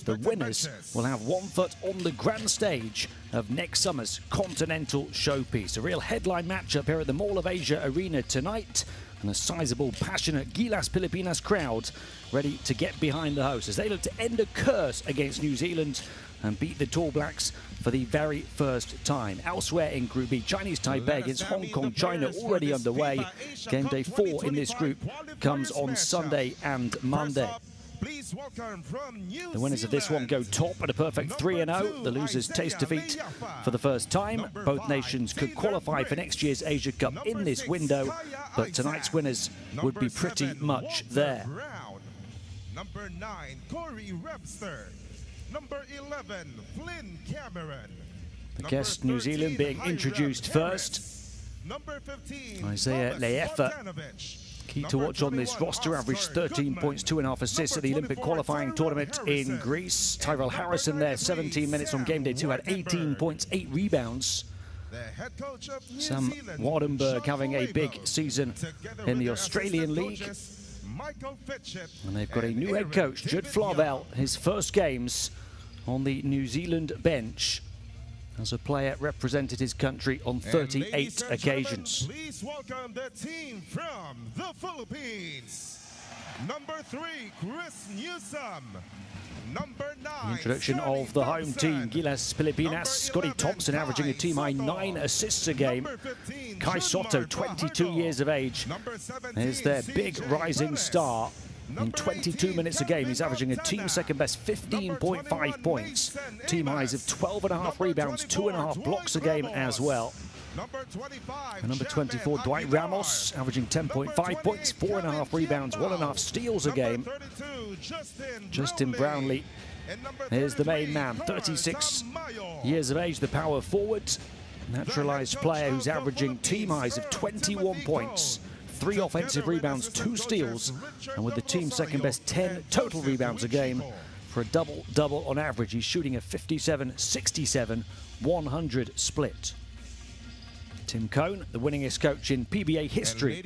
the winners will have one foot on the grand stage of next summer's Continental Showpiece. A real headline matchup here at the Mall of Asia Arena tonight, and a sizable, passionate Gilas Pilipinas crowd ready to get behind the host as they look to end a curse against New Zealand and beat the Tall Blacks for the very first time. Elsewhere in Group B, Chinese Taipei against Hong Kong, China already underway. Game day 4 in this group comes on Sunday and Monday. The winners of this one go top at a perfect 3-0. The losers taste defeat for the first time. Both nations could qualify for next year's Asia Cup in this window, but tonight's winners would be pretty much there. Number 9, Corey Webster. Number 11, Flynn Cameron. The guest New Zealand being introduced first. Number 15, Isaiah Le'efa. Key to watch on this roster, averaged 13 points, 2.5 assists at the Olympic qualifying tournament in Greece. Tyrell Harrison there, 17 minutes on game day 2, had 18 points, 8 rebounds. Sam Wardenberg having a big season in the Australian League. And they've got a new head coach, Judd Flavel, his first games on the New Zealand bench as a player represented his country on 38 occasions. Please welcome the team from the Philippines. Number 3, Chris Newsom. Number 9, the introduction of the home team, Gilas Pilipinas. Scotty Thompson averaging a team-high 9 assists a game. Kai Soto, 22 years of age, is their big rising star. In 22 minutes a game, he's averaging a team second best 15.5 points. Team highs of 12.5 rebounds, 2.5 blocks a game as well. And number 24, Dwight Ramos, averaging 10.5 points, 4.5 rebounds, 1.5 steals a game. Justin Brownlee is the main man, 36 years of age, the power forward. Naturalized player who's averaging team highs of 21 points, 3 offensive rebounds, 2 steals, and with the team second best 10 total rebounds a game for a double-double on average. He's shooting a 57-67-100 split. Tim Cone, the winningest coach in PBA history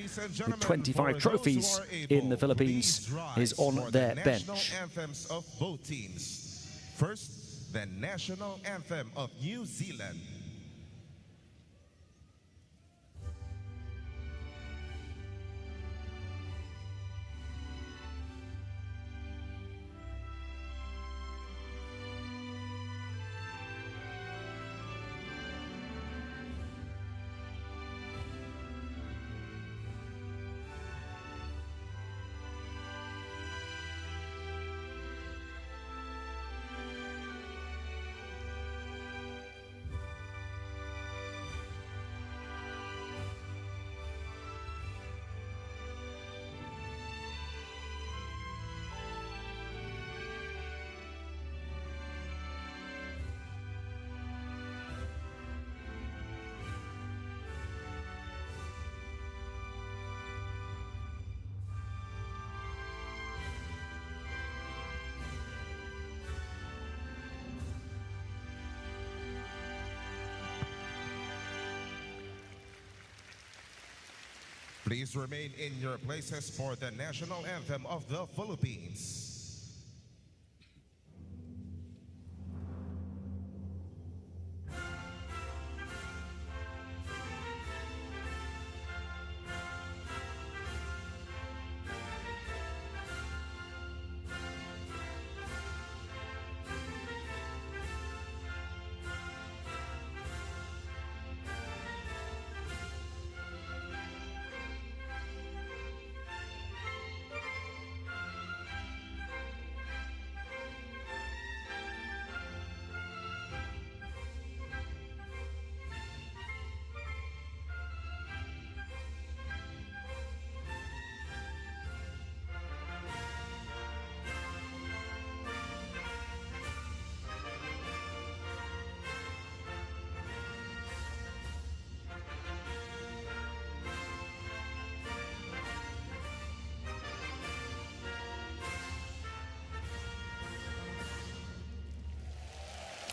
with 25 trophies in the Philippines, is on their bench. Anthems of both teams. First, the national anthem of New Zealand. Please remain in your places for the national anthem of the Philippines.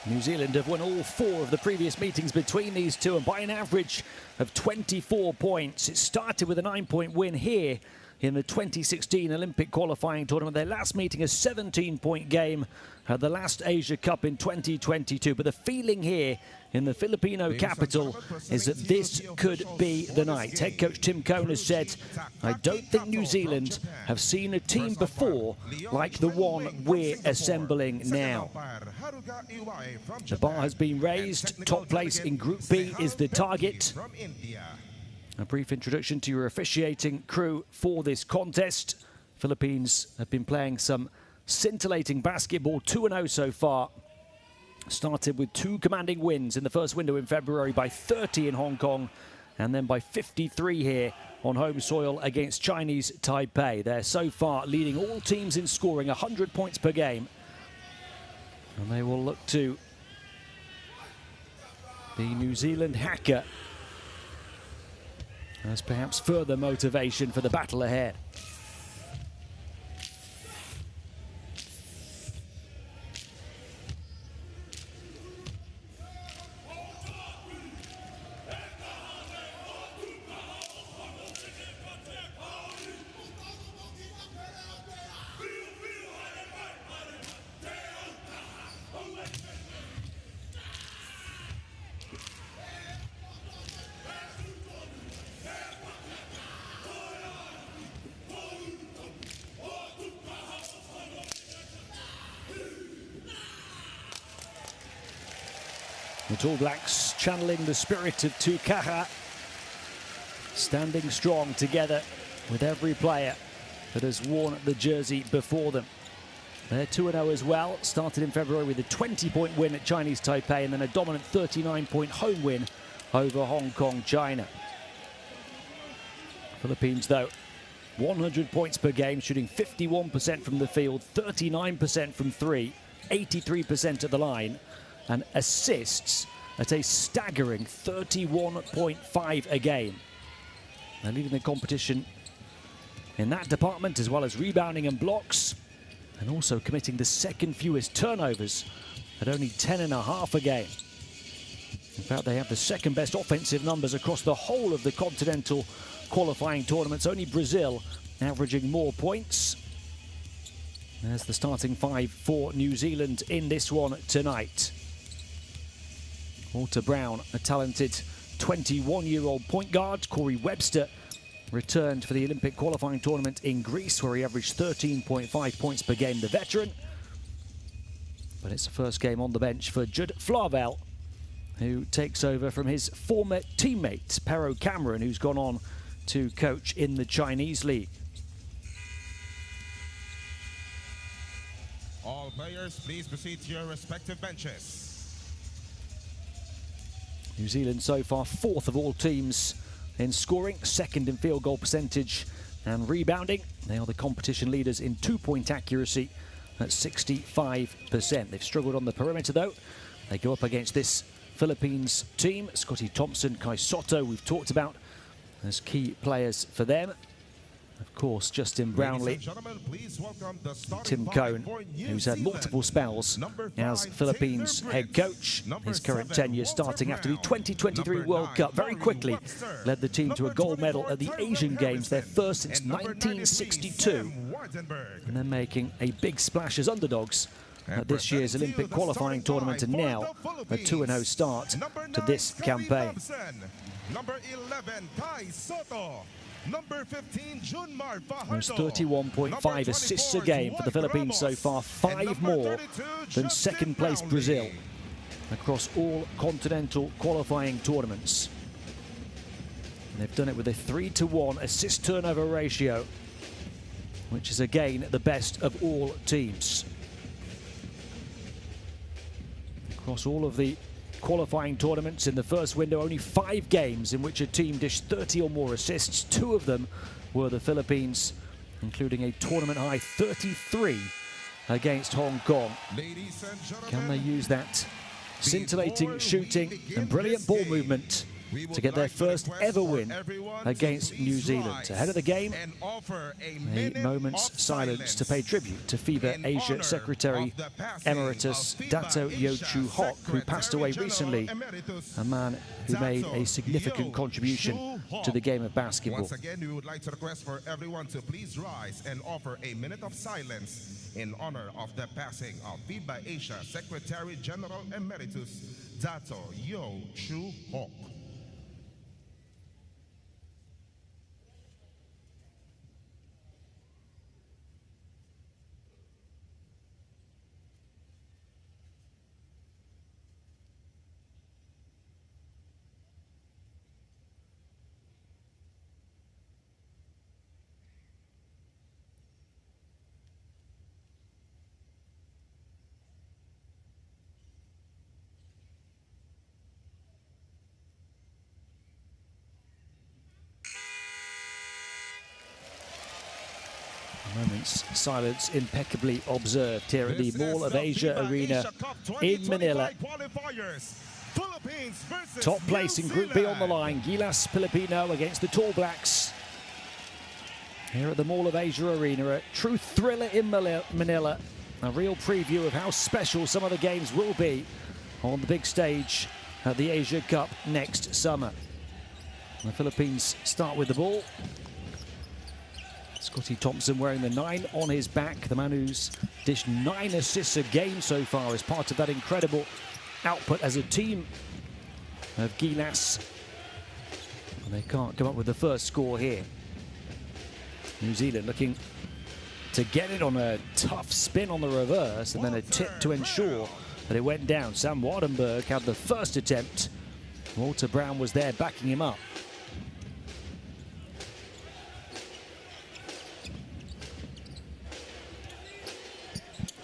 New Zealand have won all 4 of the previous meetings between these two, and by an average of 24 points. It started with a 9-point win here in the 2016 Olympic qualifying tournament. Their last meeting, a 17-point game at the last Asia Cup in 2022. But the feeling here in the Filipino capital is that this could be the night. Head coach Tim Cone has said, "I don't think New Zealand have seen a team before like the one we're assembling now." The bar has been raised. Top place in Group B is the target. A brief introduction to your officiating crew for this contest. Philippines have been playing some scintillating basketball, 2-0 so far. Started with 2 commanding wins in the first window in February by 30 in Hong Kong and then by 53 here on home soil against Chinese Taipei. They're so far leading all teams in scoring, 100 points per game. And they will look to the New Zealand hacker as perhaps further motivation for the battle ahead. The All Blacks channeling the spirit of Tukaha, standing strong together with every player that has worn the jersey before them. They're 2-0 as well, started in February with a 20-point win at Chinese Taipei and then a dominant 39-point home win over Hong Kong, China. Philippines, though, 100 points per game, shooting 51% from the field, 39% from 3, 83% at the line, and assists at a staggering 31.5 a game. They're leading the competition in that department, as well as rebounding and blocks, and also committing the second fewest turnovers at only 10.5 a game. In fact, they have the second best offensive numbers across the whole of the continental qualifying tournaments. Only Brazil averaging more points. There's the starting 5 for New Zealand in this one tonight. Walter Brown, a talented 21-year-old point guard. Corey Webster returned for the Olympic qualifying tournament in Greece, where he averaged 13.5 points per game, the veteran. But it's the first game on the bench for Judd Flavel, who takes over from his former teammate, Pero Cameron, who's gone on to coach in the Chinese League. All players, please proceed to your respective benches. New Zealand so far 4th of all teams in scoring, 2nd in field goal percentage and rebounding. They are the competition leaders in 2-point accuracy at 65%. They've struggled on the perimeter though. They go up against this Philippines team. Scotty Thompson, Kai Soto, we've talked about as key players for them. Of course, Justin Brownlee, Tim Cone, who's had multiple spells as Philippines head coach. His current tenure starting after the 2023 World Cup. Very quickly led the team to a gold medal at the Asian Games, their first since 1962. And then making a big splash as underdogs at this year's Olympic qualifying tournament, and now a 2-0 start to this campaign. Number 11, Kai Soto. Number 15, Junmar Fajardo. There's 31.5 assists a game for the Philippines so far, 5 more than second place Brazil across all continental qualifying tournaments. And they've done it with a 3-to-1 assist turnover ratio, which is again the best of all teams. Across all of the qualifying tournaments in the first window, only 5 games in which a team dished 30 or more assists. 2 of them were the Philippines, including a tournament high 33 against Hong Kong. Can they use that scintillating shooting and brilliant ball movement to get their first ever win against New Zealand. Ahead of the game, a moment's silence to pay tribute to FIBA Asia Secretary Emeritus Dato Yo Chu Hock, who passed away recently, a man who made a significant contribution to the game of basketball. Once again, we would like to request for everyone to please rise and offer a minute of silence in honor of the passing of FIBA Asia Secretary General Emeritus Dato Yo Chu Hock. Moment's silence impeccably observed here at the Mall of Asia Arena in Manila. Top place in Group B on the line, Gilas Filipino against the Tall Blacks. Here at the Mall of Asia Arena, a true thriller in Manila. A real preview of how special some of the games will be on the big stage at the Asia Cup next summer. The Philippines start with the ball. Scotty Thompson wearing the 9 on his back. The man who's dished 9 assists a game so far as part of that incredible output as a team of Gilas. And they can't come up with the first score here. New Zealand looking to get it on a tough spin on the reverse and then a tip to ensure that it went down. Sam Wardenberg had the first attempt. Walter Brown was there backing him up.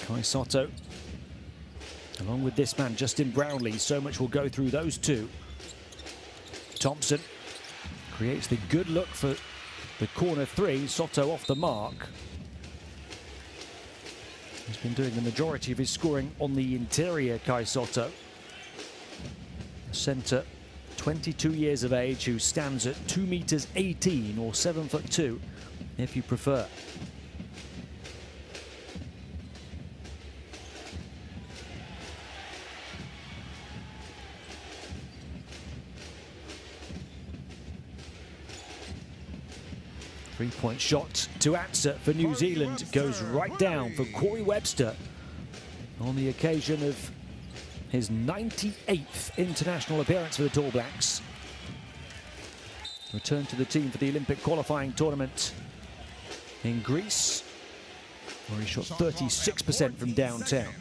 Kai Soto, along with this man, Justin Brownlee. So much will go through those two. Thompson creates the good look for the corner 3. Soto off the mark. He's been doing the majority of his scoring on the interior, Kai Soto. A centre, 22 years of age, who stands at 2 meters 18 or 7'2" if you prefer. Three-point shot to answer for New Zealand goes right down for Corey Webster on the occasion of his 98th international appearance for the Tall Blacks. Returned to the team for the Olympic qualifying tournament in Greece, where he shot 36% from downtown.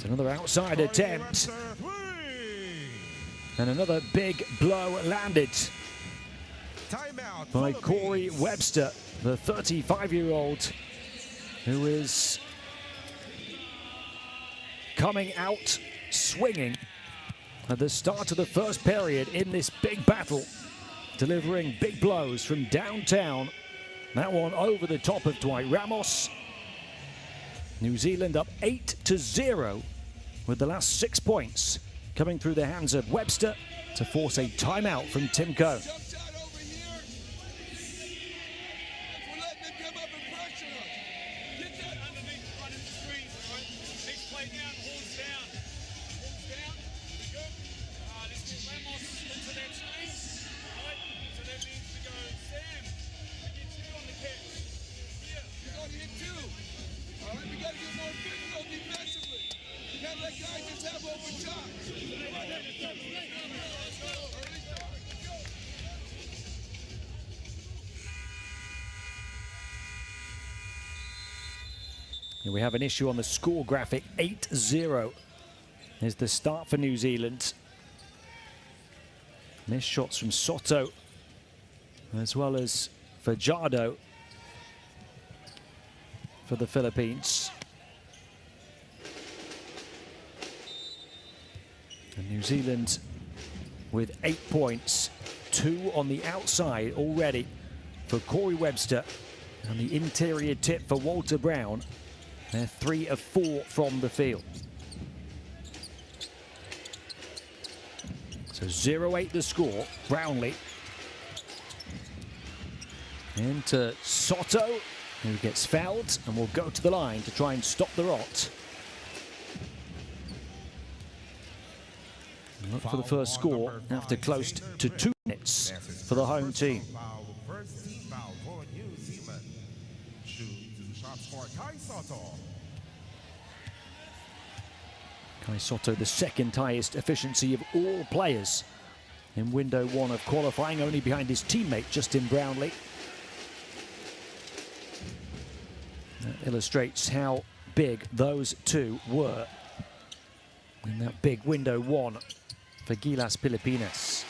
Another outside attempt. And another big blow landed by Corey Webster, the 35-year-old who is coming out swinging at the start of the first period in this big battle, delivering big blows from downtown. That one over the top of Dwight Ramos. New Zealand up 8-0. with the last 6 points coming through the hands of Webster to force a timeout from Tim Coe. Here we have an issue on the score graphic. 8-0 is the start for New Zealand. Missed shots from Soto as well as Fajardo for the Philippines. And New Zealand with 8 points, 2 on the outside already for Corey Webster and the interior tip for Walter Brown. They're 3 of 4 from the field. So 0-8 the score. Brownlee into Soto, who gets fouled and will go to the line to try and stop the rot. Look for the first score after close to 2 minutes for the home team. First team foul for New Zealand. Shoot shots for Kai Soto. Kai Soto, the second highest efficiency of all players in window 1 of qualifying, only behind his teammate Justin Brownlee. That illustrates how big those two were in that big window 1 for Gilas Pilipinas.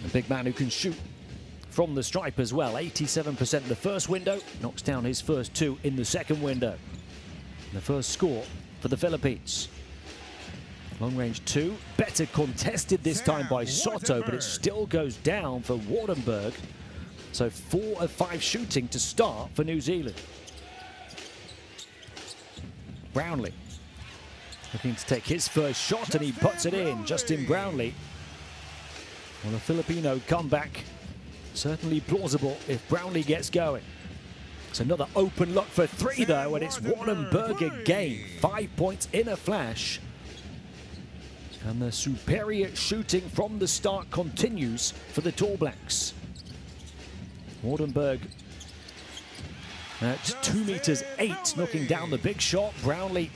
A big man who can shoot from the stripe as well. 87% in the first window, knocks down his first 2 in the second window. The first score for the Philippines. Long range 2, better contested this time by Soto, but it still goes down for Wardenberg. So 4 of 5 shooting to start for New Zealand. Brownlee looking to take his first shot, and he puts it in. Justin Brownlee. Well, a Filipino comeback, certainly plausible if Brownlee gets going. It's another open look for 3 though, and it's Wardenberg again. 5 points in a flash. And the superior shooting from the start continues for the Tall Blacks. Wardenberg at 2 meters 8, knocking down the big shot. Brownlee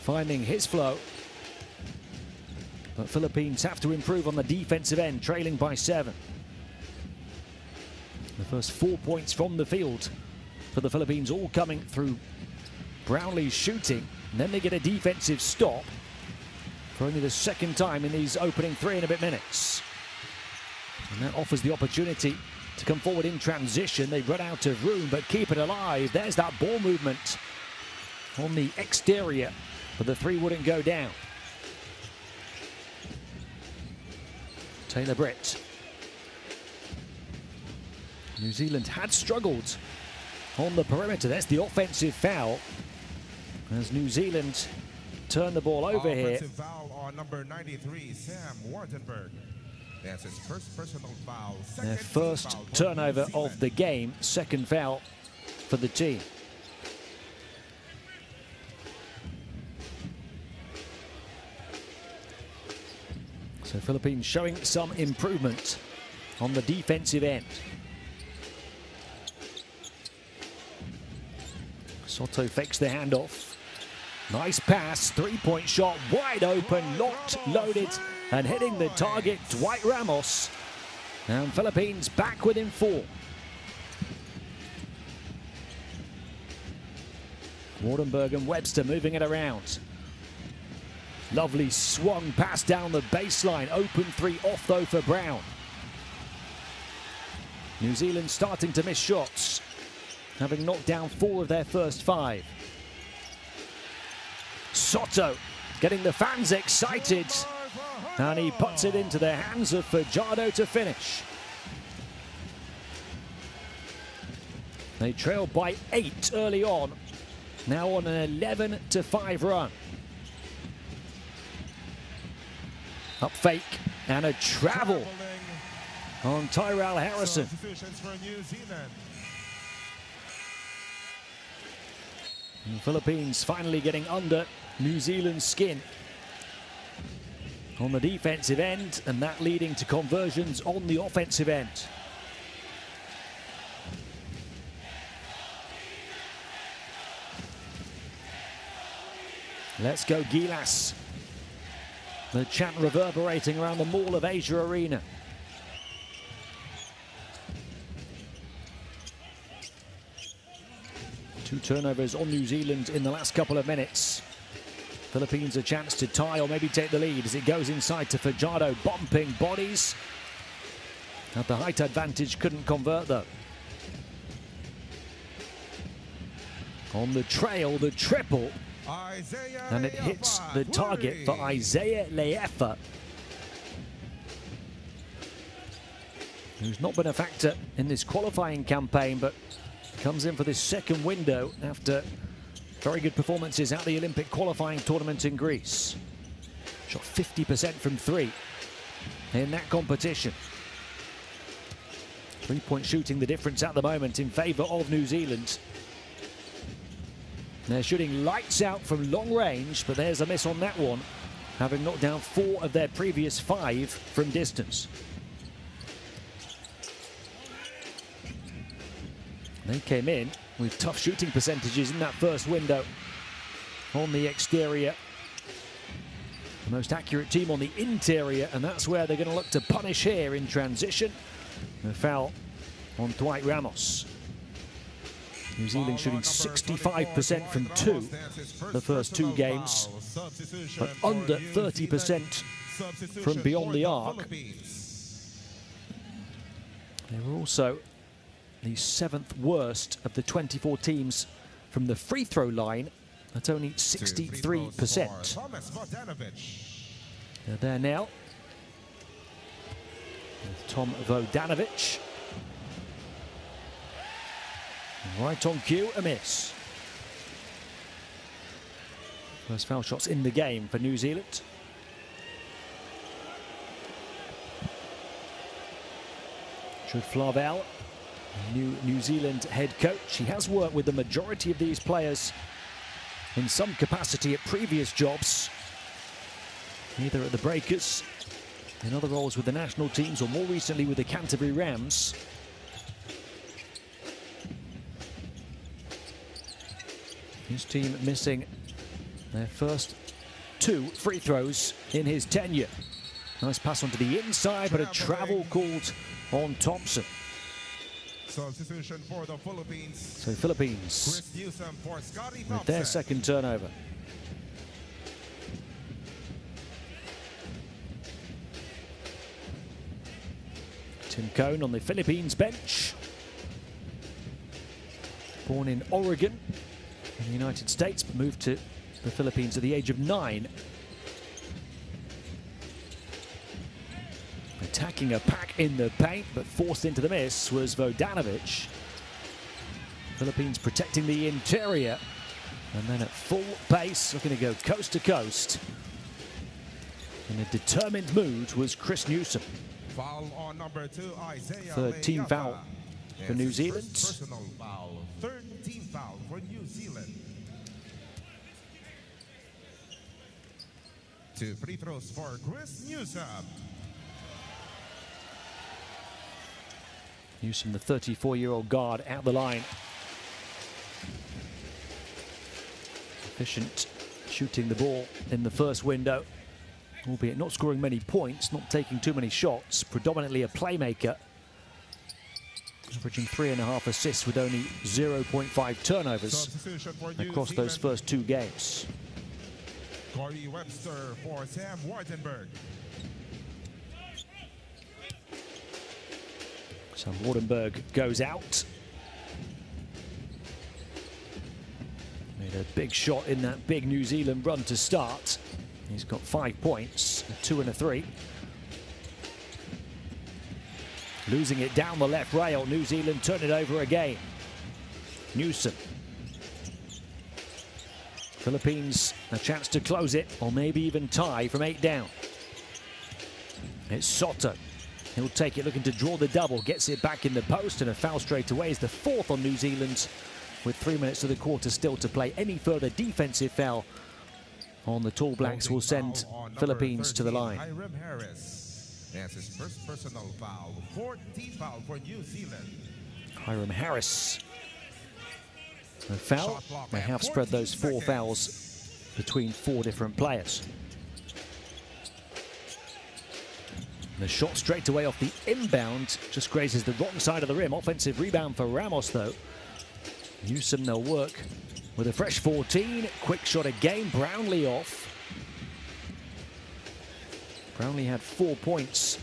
finding his flow. But Philippines have to improve on the defensive end, trailing by 7. The first 4 points from the field for the Philippines, all coming through Brownlee's shooting. And then they get a defensive stop for only the second time in these opening 3 and a bit minutes. And that offers the opportunity to come forward in transition. They run out of room, but keep it alive. There's that ball movement on the exterior, but the 3 wouldn't go down. Taylor Britt. New Zealand had struggled on the perimeter. That's the offensive foul as New Zealand turn the ball over here. Foul on number 93, Sam Wardenberg. That's his first personal foul. Their first turnover of the game, second foul for the team. So Philippines showing some improvement on the defensive end. Soto fakes the handoff. Nice pass, 3-point shot, wide open, locked, loaded, and hitting the target, Dwight Ramos. And Philippines back within 4. Wardenberg and Webster moving it around. Lovely swung pass down the baseline. Open 3 off though for Brown. New Zealand starting to miss shots, having knocked down 4 of their first 5. Soto getting the fans excited, and he puts it into the hands of Fajardo to finish. They trailed by 8 early on, now on an 11-5 run. Up fake and a travel on Tyrell Harrison. And the Philippines finally getting under New Zealand's skin on the defensive end, and that leading to conversions on the offensive end. Let's go Gilas. The chant reverberating around the Mall of Asia Arena. Two turnovers on New Zealand in the last couple of minutes. Philippines a chance to tie or maybe take the lead as it goes inside to Fajardo, bumping bodies. At the height advantage, couldn't convert though. On the trail, the triple And it hits the target for Isaiah Leefa, who's not been a factor in this qualifying campaign, but comes in for this second window after very good performances at the Olympic qualifying tournament in Greece. Shot 50% from three in that competition. 3-point shooting the difference at the moment in favour of New Zealand. They're shooting lights out from long range, but there's a miss on that one, having knocked down 4 of their previous 5 from distance. They came in with tough shooting percentages in that first window on the exterior. The most accurate team on the interior, and that's where they're going to look to punish here in transition. A foul on Dwight Ramos. New Zealand shooting 65% from 2 the first 2 games, but under 30% from beyond the arc. They were also the 7th worst of the 24 teams from the free throw line at only 63%. They're there now with Tom Vodanovic. Right on cue, a miss. First foul shots in the game for New Zealand. Jude Flavel, new New Zealand head coach. He has worked with the majority of these players in some capacity at previous jobs, either at the Breakers, in other roles with the national teams, or more recently with the Canterbury Rams. His team missing their first 2 free throws in his tenure. Nice pass onto the inside, but a travel called on Thompson. Substitution for the Philippines. So Philippines with their second turnover. Tim Cone on the Philippines bench. Born in Oregon in the United States, but moved to the Philippines at the age of 9. Attacking a pack in the paint, but forced into the miss was Vodanovic. Philippines protecting the interior, and then at full pace, looking to go coast to coast. In a determined mood was Chris Newsom. Foul on number 2, Isaiah Third team Leefa. foul for New Zealand. Personal foul. Third team foul for New Zealand. 2 free throws for Chris Newsom. Newsom, the 34-year-old guard, at the line. Efficient shooting the ball in the first window, albeit not scoring many points, not taking too many shots, predominantly a playmaker. Averaging 3.5 assists with only 0.5 turnovers across those first 2 games. Corey Webster for Sam Wardenberg. So Wardenberg goes out. Made a big shot in that big New Zealand run to start. He's got 5 points, a 2 and a 3. Losing it down the left rail, New Zealand turn it over again. Newsom. Philippines a chance to close it, or maybe even tie from 8 down. It's Soto. He'll take it, looking to draw the double, gets it back in the post, and a foul straight away is the 4th on New Zealand, with 3 minutes of the quarter still to play. Any further defensive foul on the Tall Blacks will send Philippines to the line. Hiram Harris. That's his first personal foul. 4th team foul for New Zealand. Hiram Harris. A foul. They have spread those 4 fouls between 4 different players. The shot straight away off the inbound just grazes the wrong side of the rim. Offensive rebound for Ramos, though. Newsom, they'll work with a fresh 14. Quick shot again. Brownlee off. Brownlee had 4 points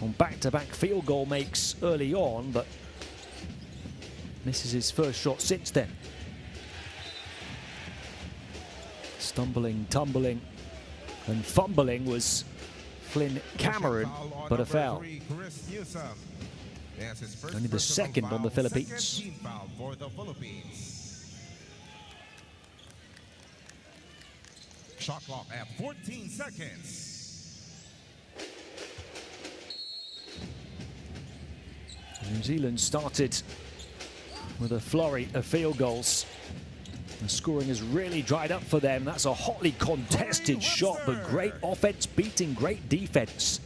on back-to-back field goal makes early on, but misses his first shot since then. Stumbling, tumbling, and fumbling was Flynn Cameron, but a foul. Only the second on the Philippines. Shot clock at 14 seconds. New Zealand started with a flurry of field goals. The scoring has really dried up for them. That's a hotly contested shot, but great offense beating great defense.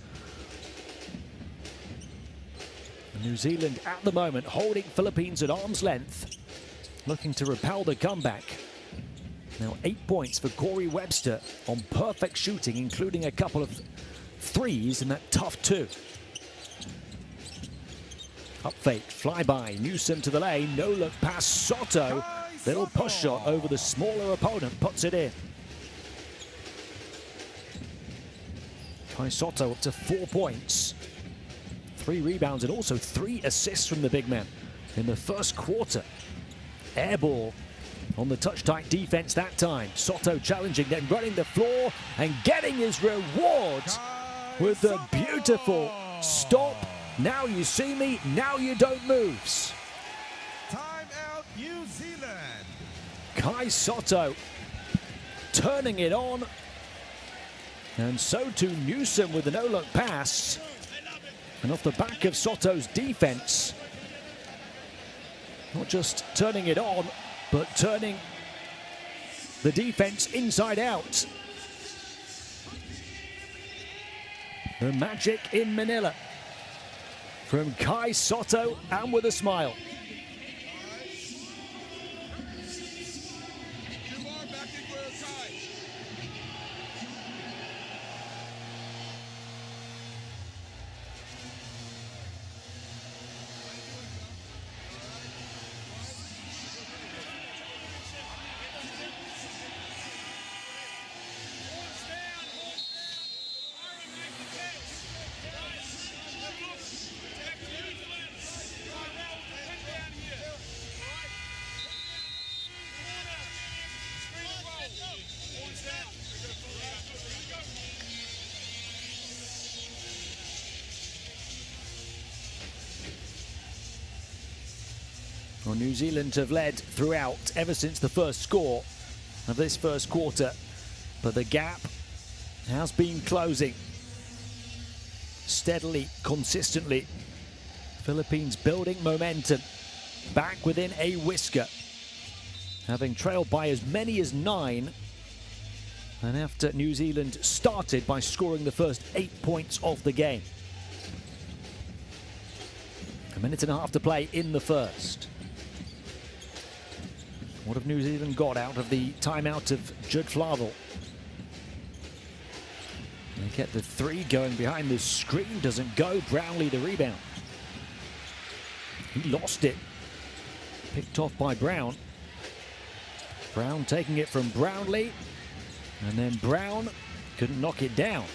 New Zealand at the moment holding Philippines at arm's length, looking to repel the comeback. Now 8 points for Corey Webster on perfect shooting, including a couple of threes in that tough 2. Up fake, flyby, Newsom to the lane, no look pass, Soto. Little push shot over the smaller opponent, puts it in. Kai Soto up to 4 points. 3 rebounds and also 3 assists from the big man in the first quarter. Air ball on the touch-tight defense that time. Soto challenging, then running the floor and getting his reward with the beautiful stop. Now you see me, now you don't moves. Timeout, New Zealand. Kai Soto turning it on. And so too Newsom with the no-look pass. And off the back of Soto's defense, not just turning it on, but turning the defense inside out. The magic in Manila from Kai Soto, and with a smile. Well, New Zealand have led throughout ever since the first score of this first quarter, but the gap has been closing steadily, consistently. Philippines building momentum back within a whisker, having trailed by as many as 9, and after New Zealand started by scoring the first 8 points of the game. A minute and a half to play in the first. What have New Zealand got out of the timeout of Judd Flavel? They get the 3 going behind the screen, doesn't go. Brownlee the rebound. He lost it. Picked off by Brown. Brown taking it from Brownlee. And then Brown couldn't knock it down.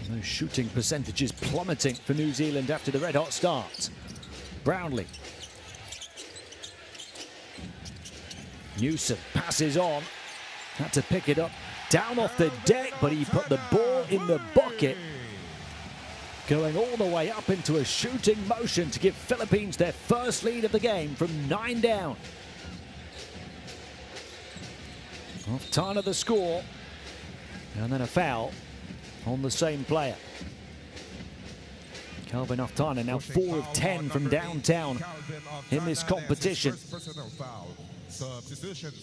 Those shooting percentages plummeting for New Zealand after the red-hot start. Brownlee. Newsom passes on. Had to pick it up down off the deck, but he put the ball in the bucket. Going all the way up into a shooting motion to give Philippines their first lead of the game from 9 down. Off Tana the score. And then a foul on the same player. Calvin Oftana now 4 of 10 from downtown in this competition.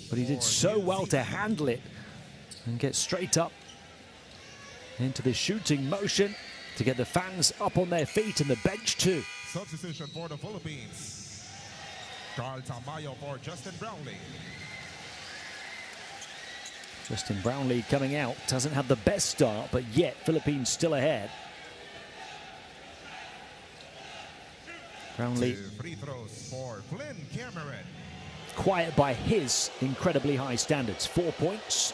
But he did so well to handle it and get straight up into the shooting motion to get the fans up on their feet and the bench too. Substitution for the Philippines. Carl Tamayo for Justin Brownlee. Justin Brownlee coming out, doesn't have the best start, but yet Philippines still ahead. Brownlee, 2 free throws for Flynn Cameron. Quiet by his incredibly high standards. 4 points.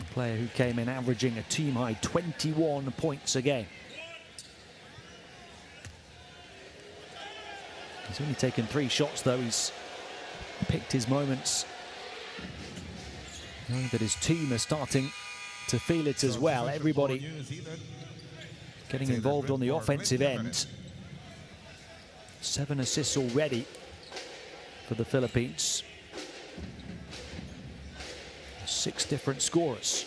A player who came in averaging a team-high 21 points a game. He's only taken 3 shots, though. He's picked his moments. Knowing that his team are starting to feel it as well. Everybody getting involved on the offensive end. 7 assists already for the Philippines. 6 different scorers.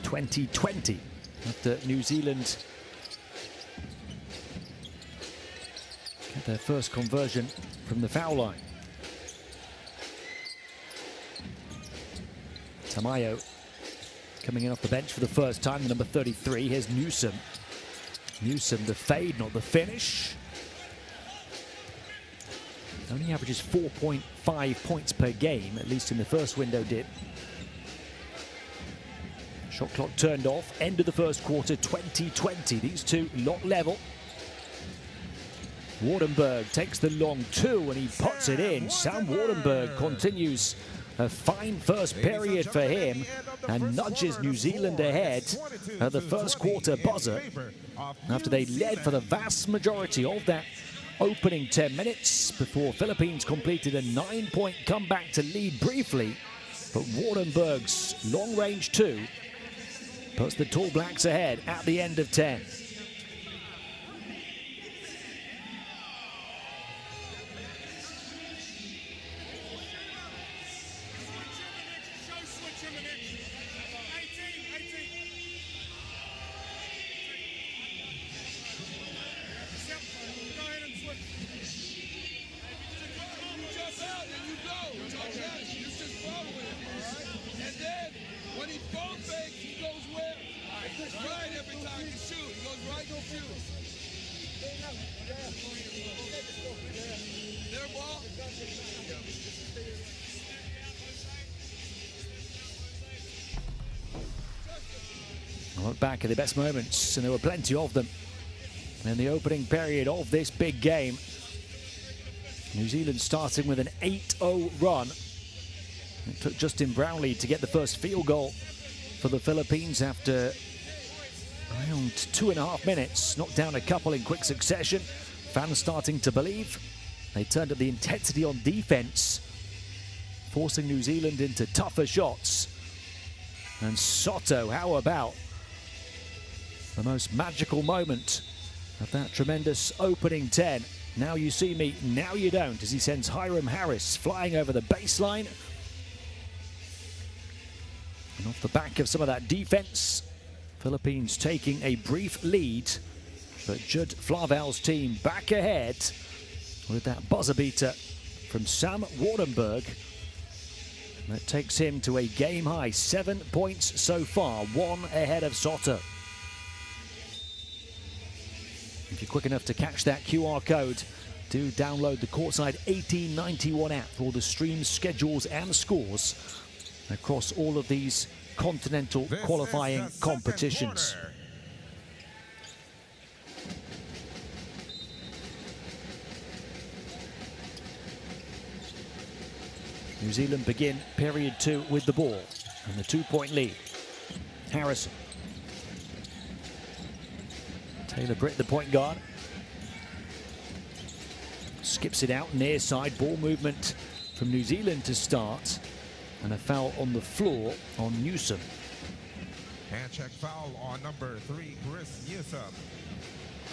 20-20 after New Zealand get their first conversion from the foul line. Tamayo coming in off the bench for the first time, the number 33. Here's Newsom. Newsom, the fade, not the finish. Only averages 4.5 points per game, at least in the first window did. Shot clock turned off, end of the first quarter, 20-20. These two lock level. Wardenberg takes the long 2 and he puts it in. Sam Wardenberg continues a fine first period for him and nudges New Zealand ahead at the first quarter buzzer after they led for the vast majority of that opening 10 minutes before Philippines completed a 9-point comeback to lead briefly. But Wardenberg's long-range 2 puts the Tall Blacks ahead at the end of 10. I look back at the best moments, and there were plenty of them in the opening period of this big game. New Zealand starting with an 8-0 run. It took Justin Brownlee to get the first field goal for the Philippines after around 2.5 minutes. Knocked down a couple in quick succession. Fans starting to believe. They turned up the intensity on defense, forcing New Zealand into tougher shots. And Soto, how about the most magical moment of that tremendous opening 10? Now you see me, now you don't, as he sends Hiram Harris flying over the baseline. And off the back of some of that defense, Philippines taking a brief lead, but Judd Flavel's team back ahead with that buzzer beater from Sam Wardenberg. That takes him to a game-high 7 points so far, 1 ahead of Soto. If you're quick enough to catch that QR code, do download the Courtside 1891 app for all the streams, schedules and scores across all of these continental qualifying competitions. New Zealand begin period 2 with the ball and the 2-point lead. Harrison. Taylor Britt, the point guard. Skips it out near side. Ball movement from New Zealand to start. And a foul on the floor on Newsom. Hand check foul on number 3, Chris Newsom.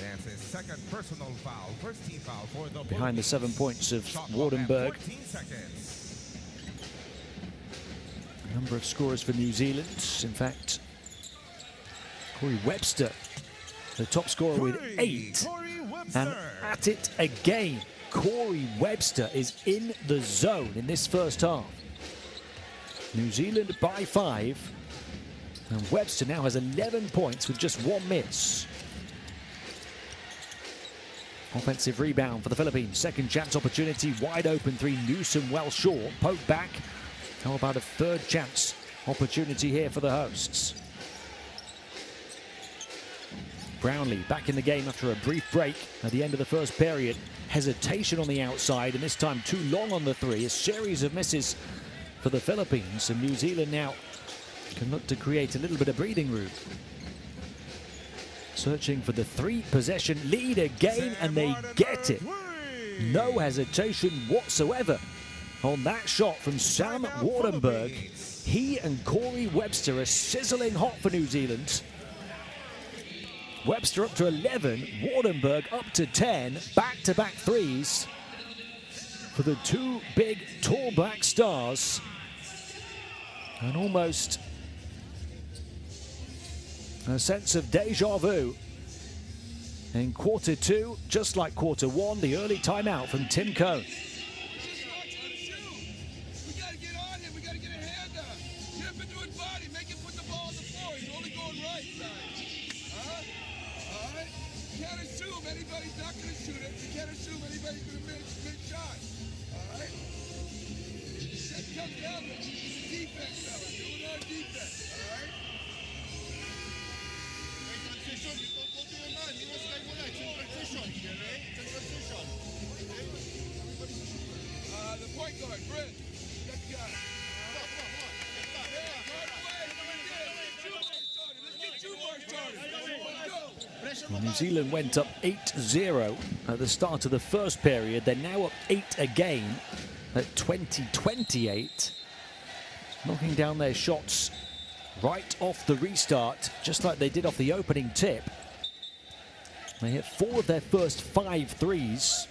That's his second personal foul. First team foul for the behind the 7 points of Wardenberg. A number of scorers for New Zealand. In fact, Corey Webster, the top scorer with 8. And at it again, Corey Webster is in the zone in this first half. New Zealand by 5. And Webster now has 11 points with just 1 miss. Offensive rebound for the Philippines. Second chance opportunity, wide open 3. Newsom well short. Poke back. How about a third chance opportunity here for the hosts? Brownlee back in the game after a brief break at the end of the first period. Hesitation on the outside, and this time too long on the 3. A series of misses for the Philippines, and New Zealand now can look to create a little bit of breathing room. searching for the 3-possession lead again, and they get it. No hesitation whatsoever on that shot from Sam Wardenberg. He and Corey Webster are sizzling hot for New Zealand. Webster up to 11, Wardenberg up to 10, back-to-back threes for the two big, tall black stars. And almost a sense of deja vu in quarter two, just like quarter one, the early timeout from Tim Cohn. Well, New Zealand went up 8-0 at the start of the first period. They're now up 8 again at 20-28. Knocking down their shots right off the restart, just like they did off the opening tip. They hit 4 of their first 5 threes.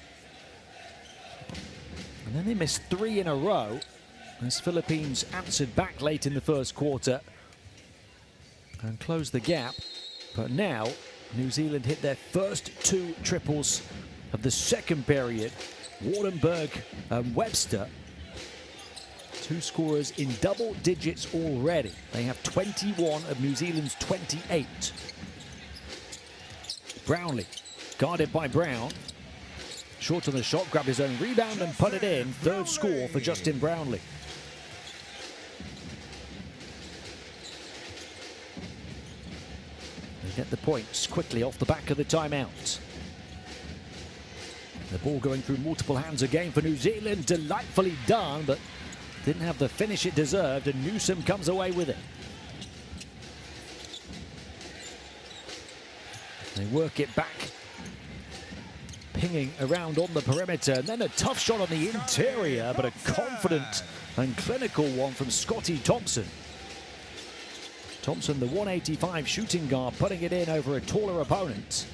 And then they missed 3 in a row as Philippines answered back late in the first quarter and closed the gap. But now New Zealand hit their first 2 triples of the second period. Wardenberg and Webster, 2 scorers in double digits already. They have 21 of New Zealand's 28. Brownlee, guarded by Brown. Short on the shot, grabbed his own rebound and put it in. Third score for Justin Brownlee. They get the points quickly off the back of the timeout. The ball going through multiple hands again for New Zealand. Delightfully done, but didn't have the finish it deserved, and Newsom comes away with it. They work it back, pinging around on the perimeter, and then a tough shot on the interior, but a confident and clinical one from Scotty Thompson. Thompson, the 185 shooting guard, putting it in over a taller opponent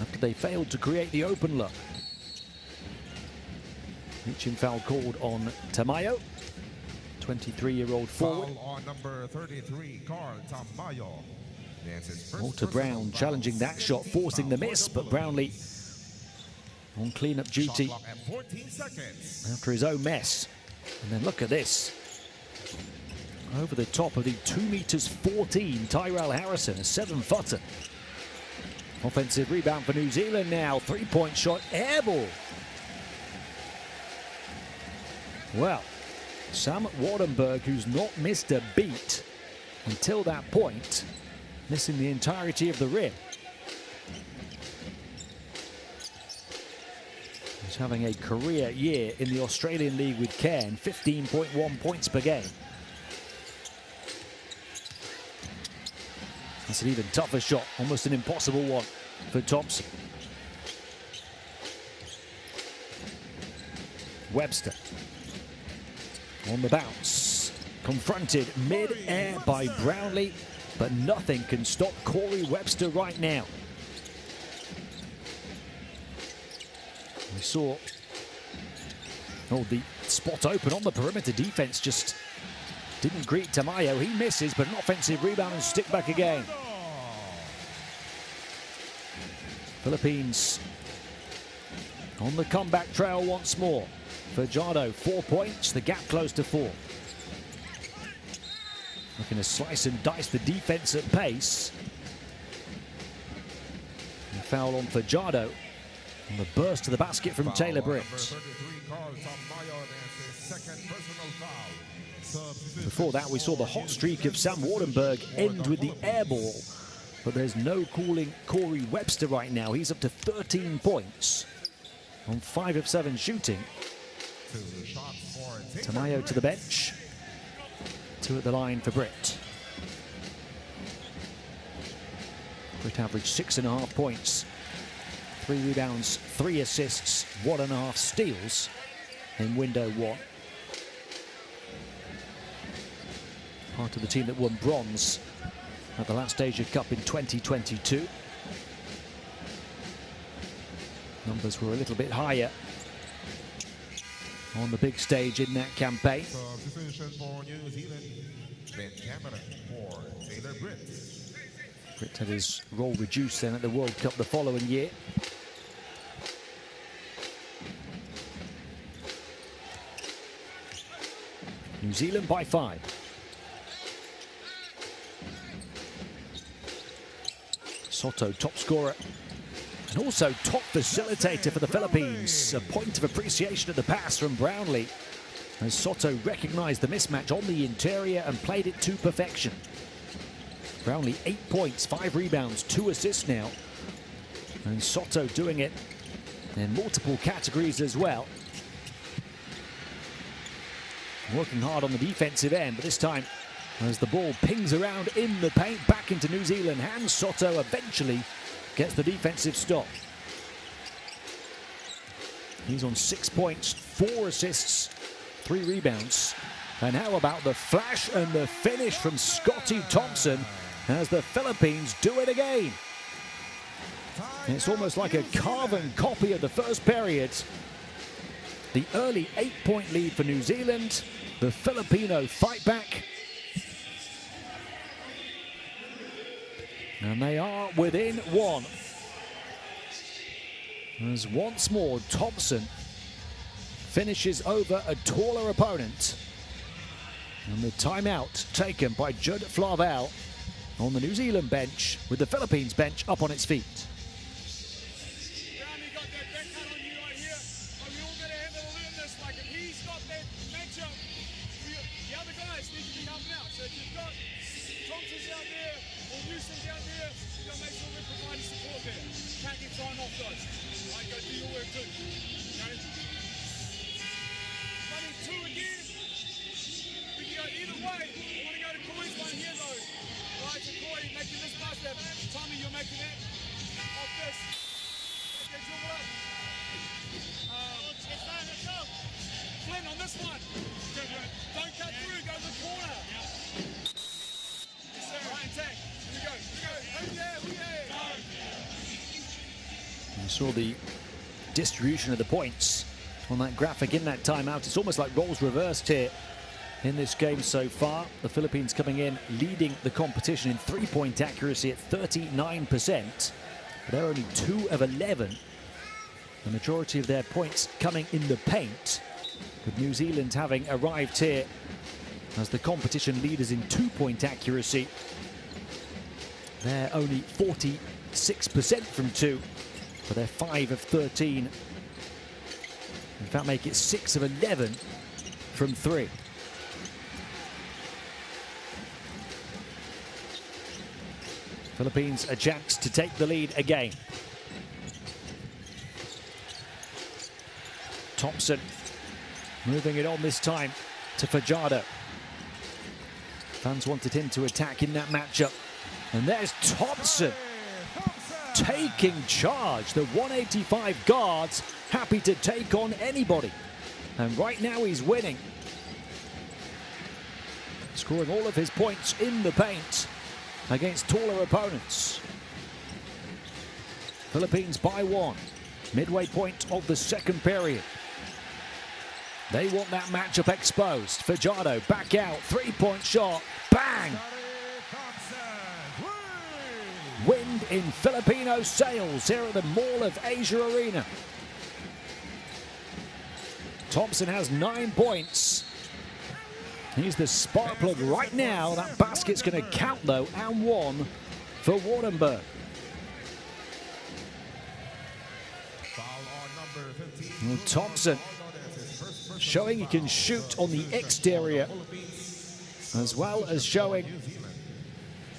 after they failed to create the open look. Reaching foul called on Tamayo, 23-year-old forward. Foul on number 33, Carl Tamayo. Walter Brown challenging that shot, forcing the miss, but Brownlee on cleanup duty after his own mess. And then look at this. Over the top of the 2'14" Tyrell Harrison, a 7-footer. Offensive rebound for New Zealand now. 3-point shot, air ball. Well, Sam Wardenberg, who's not missed a beat until that point, missing the entirety of the rim. He's having a career year in the Australian League with Cairn, 15.1 points per game. That's an even tougher shot, almost an impossible one for Thompson. Webster on the bounce, confronted mid-air by Brownlee, but nothing can stop Corey Webster right now. We saw the spot open on the perimeter. Defense just didn't greet Tamayo. He misses, but an offensive rebound and stick back again. Philippines on the comeback trail once more. Fajardo, 4 points, the gap close to 4. Looking to slice and dice the defense at pace. And foul on Fajardo. And the burst to the basket from Taylor Britt. Before that, we saw the hot streak of Sam Wardenberg end with the air ball. But there's no calling Corey Webster right now. He's up to 13 points on 5 of 7 shooting. Tamayo to the bench. 2 at the line for Britt. Brit averaged 6.5 points, 3 rebounds, 3 assists, 1.5 steals in window 1. Part of the team that won bronze at the last Asia Cup in 2022. Numbers were a little bit higher on the big stage in that campaign. Substitution for New Zealand, Ben Cameron for Taylor Britt. Britt had his role reduced then at the World Cup the following year. New Zealand by 5. Soto, top scorer, and also top facilitator for the Philippines. A point of appreciation at the pass from Brownlee, as Soto recognized the mismatch on the interior and played it to perfection. Brownlee 8 points, 5 rebounds, 2 assists now. And Soto doing it in multiple categories as well. Working hard on the defensive end, but this time as the ball pings around in the paint, back into New Zealand hands, Soto eventually gets the defensive stop. He's on 6 points, 4 assists, 3 rebounds. And how about the flash and the finish from Scotty Thompson as the Philippines do it again. And it's almost like a carbon copy of the first period. The early 8-point lead for New Zealand. The Filipino fight back. And they are within 1. As once more Thompson finishes over a taller opponent. And the timeout taken by Judd Flavel on the New Zealand bench, with the Philippines bench up on its feet. You saw the distribution of the points on that graphic in that timeout. It's almost like roles reversed here in this game so far. The Philippines coming in leading the competition in 3-point accuracy at 39%. But they're only 2 of 11. The majority of their points coming in the paint, with New Zealand having arrived here as the competition leaders in 2-point accuracy. They're only 46% from 2, but they're 5 of 13. In fact, make it 6 of 11 from 3. Philippines a chance to take the lead again. Thompson moving it on this time to Fajardo. Fans wanted him to attack in that matchup. And there's Thompson taking charge. The 185 guards happy to take on anybody. And right now he's winning. Scoring all of his points in the paint against taller opponents. Philippines by 1. Midway point of the second period. They want that matchup exposed. Fajardo back out, 3-point shot, bang! Wind in Filipino sails here at the Mall of Asia Arena. Thompson has 9 points. He's the spark plug right now. That basket's going to count though, and 1 for Wardenberg. Well, Thompson showing he can shoot on the exterior, as well as showing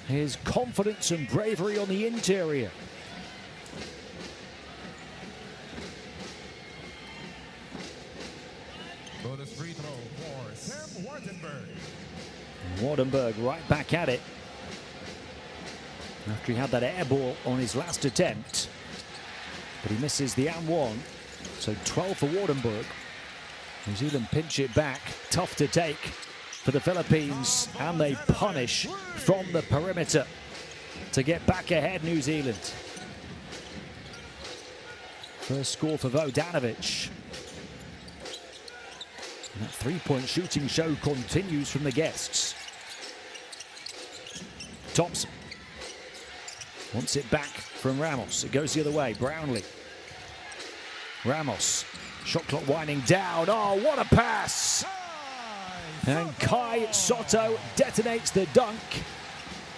his confidence and bravery on the interior. Bonus free throw for Sam Wardenberg. Wardenberg right back at it. after he had that air ball on his last attempt. But he misses the and one. So 12 for Wardenburg. New Zealand pinch it back. Tough to take for the Philippines. And they punish from the perimeter to get back ahead, New Zealand. First score for Vodanovic. And that three-point shooting show continues from the guests. Thompson wants it back from Ramos. It goes the other way. Brownlee. Ramos. Shot clock winding down. Oh, what a pass! And Kai Soto detonates the dunk.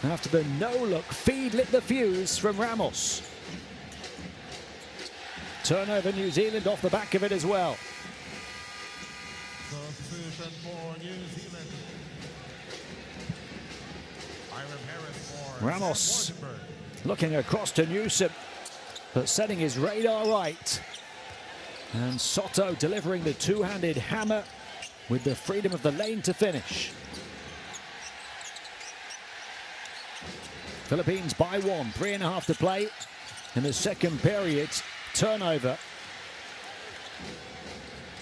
After the no-look feed lit the fuse from Ramos. Turnover New Zealand off the back of it as well. Substitution for New Zealand. Ramos looking across to Newsom, but setting his radar right. And Soto delivering the two-handed hammer with the freedom of the lane to finish. Philippines by one, 3.5 to play in the second period. Turnover.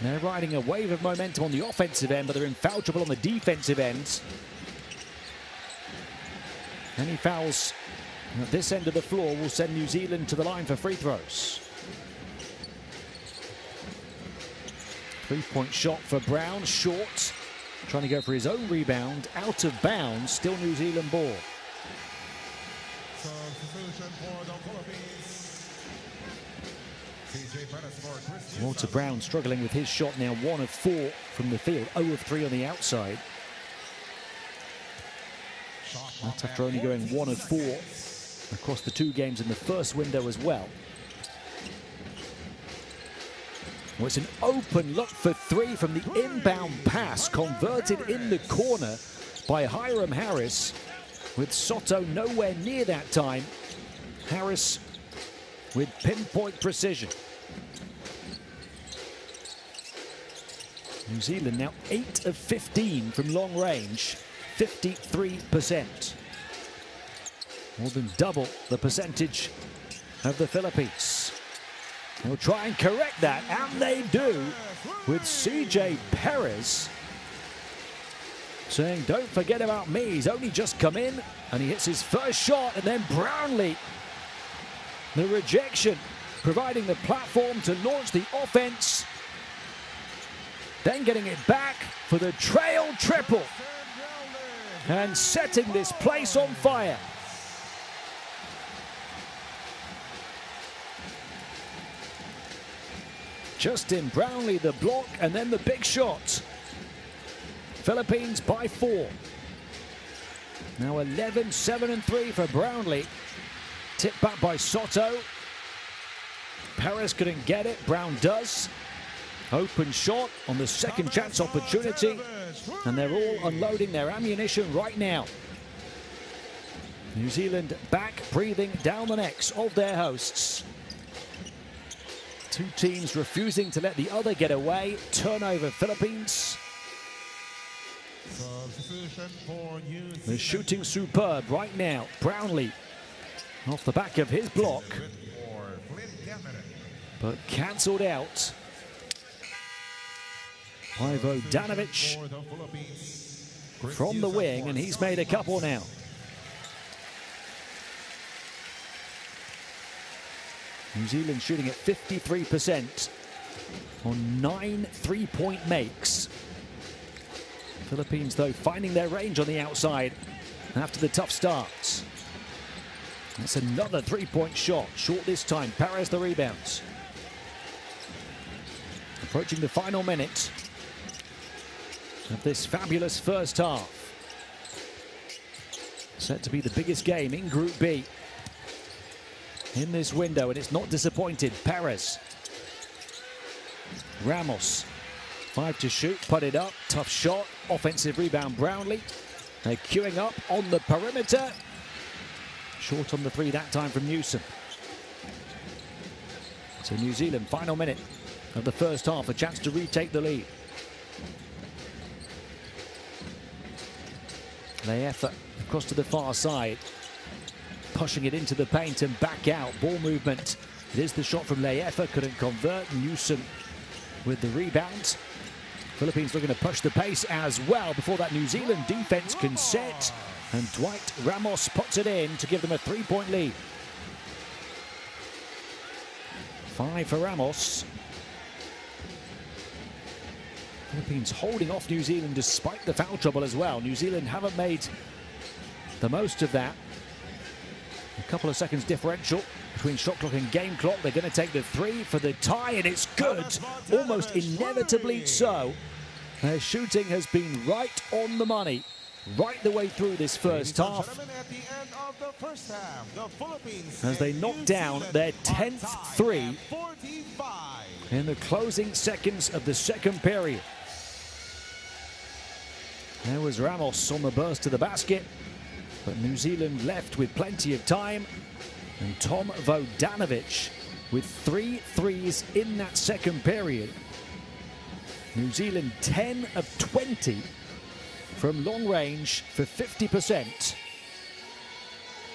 They're riding a wave of momentum on the offensive end, but they're in foul trouble on the defensive end. Any fouls at this end of the floor will send New Zealand to the line for free throws. Three-point shot for Brown, short. Trying to go for his own rebound, out of bounds, still New Zealand ball. Substitution for the Philippines. Walter Brown struggling with his shot now, 1 of 4 from the field, 0 of 3 on the outside. That's after only going 1 of 4 across the 2 games in the first window as well. Well, it's an open look for 3 from the inbound pass, converted in the corner by Hiram Harris, with Soto nowhere near that time. Harris with pinpoint precision. New Zealand now 8 of 15 from long range, 53%. More than double the percentage of the Philippines. They'll try and correct that, and they do, with CJ Perez saying, don't forget about me, he's only just come in, and he hits his first shot, and then Brownlee, the rejection, providing the platform to launch the offense, then getting it back for the trail triple, and setting this place on fire. Justin Brownlee the block, and then the big shot. Philippines by 4. Now 11, 7 and 3 for Brownlee. Tipped back by Soto. Perez couldn't get it, Brown does. Open shot on the second chance opportunity, and they're all unloading their ammunition right now. New Zealand back, breathing down the necks of their hosts. 2 teams refusing to let the other get away. Turnover Philippines. Substitution for New Zealand. The shooting superb right now. Brownlee off the back of his block, but cancelled out by Vodanovic from the wing, and he's made a couple now. New Zealand shooting at 53% on 9 3-point makes. Philippines, though, finding their range on the outside after the tough starts. That's another 3-point shot, short this time. Perez the rebounds. Approaching the final minute of this fabulous first half. Set to be the biggest game in Group B in this window, and it's not disappointed. Perez. Ramos. 5 to shoot, put it up, tough shot, offensive rebound Brownlee. They're queuing up on the perimeter. Short on the 3 that time from Newsom. So New Zealand, final minute of the first half, a chance to retake the lead. They effort across to the far side. pushing it into the paint and back out. Ball movement. It is the shot from Leyefa, couldn't convert. Newsom with the rebound. Philippines looking to push the pace as well before that New Zealand defense can set. And Dwight Ramos puts it in to give them a 3-point lead. 5 for Ramos. Philippines holding off New Zealand despite the foul trouble as well. New Zealand haven't made the most of that. A couple of seconds differential between shot clock and game clock. They're going to take the 3 for the tie, and it's good. Almost inevitably so. Their shooting has been right on the money, right the way through this first half. As they knock down their 10th 3 in the closing seconds of the second period. There was Ramos on the burst to the basket, but New Zealand left with plenty of time. And Tom Vodanovic with 3 threes in that second period. New Zealand 10 of 20 from long range for 50%.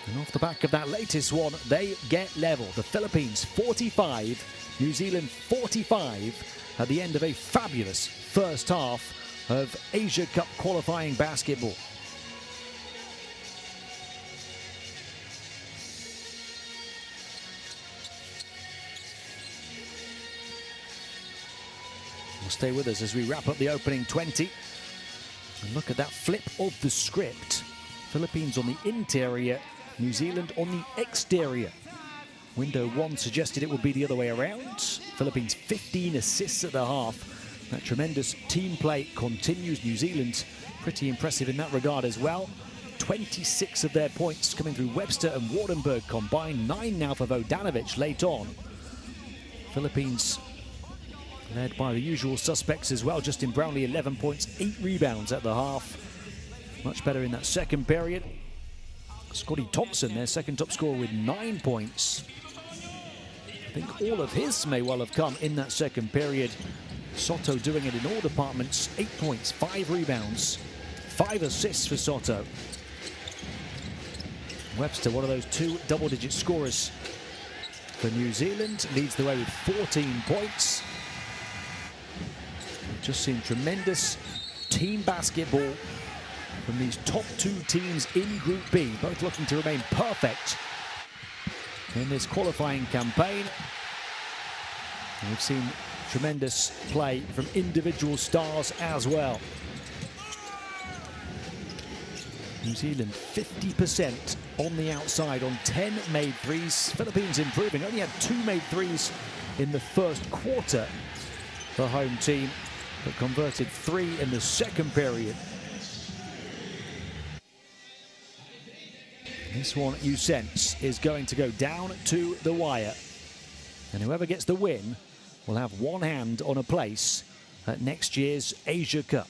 And off the back of that latest one, they get level. The Philippines 45, New Zealand 45 at the end of a fabulous first half of Asia Cup qualifying basketball. Well, stay with us as we wrap up the opening 20. And look at that flip of the script. Philippines on the interior, New Zealand on the exterior. Window 1 suggested it would be the other way around. Philippines 15 assists at the half. That tremendous team play continues. New Zealand pretty impressive in that regard as well. 26 of their points coming through Webster and Wardenberg combined. 9 now for Vodanovic late on. Philippines led by the usual suspects as well. Justin Brownlee 11 points, 8 rebounds at the half. Much better in that second period. Scotty Thompson, their second top scorer, with 9 points. I think all of his may well have come in that second period. Soto doing it in all departments. 8 points, 5 rebounds, 5 assists for Soto. Webster, one of those 2 double-digit scorers for New Zealand, leads the way with 14 points. We've just seen tremendous team basketball from these top 2 teams in Group B, both looking to remain perfect in this qualifying campaign. And we've seen tremendous play from individual stars as well. New Zealand 50% on the outside on 10 made threes. Philippines improving, only had 2 made threes in the first quarter. The home team, but converted 3 in the second period. This one, you sense, is going to go down to the wire. And whoever gets the win will have one hand on a place at next year's Asia Cup.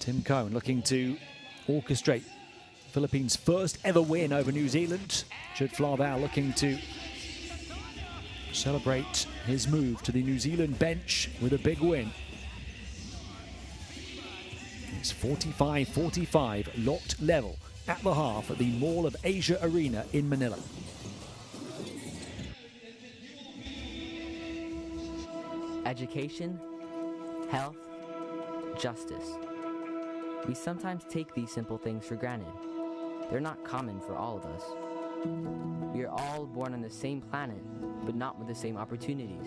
Tim Cohn looking to orchestrate Philippines' first ever win over New Zealand. Jude Flavau looking to celebrate his move to the New Zealand bench with a big win. It's 45-45, locked level at the half at the Mall of Asia Arena in Manila. Education, health, justice. We sometimes take these simple things for granted. They're not common for all of us. We are all born on the same planet, but not with the same opportunities.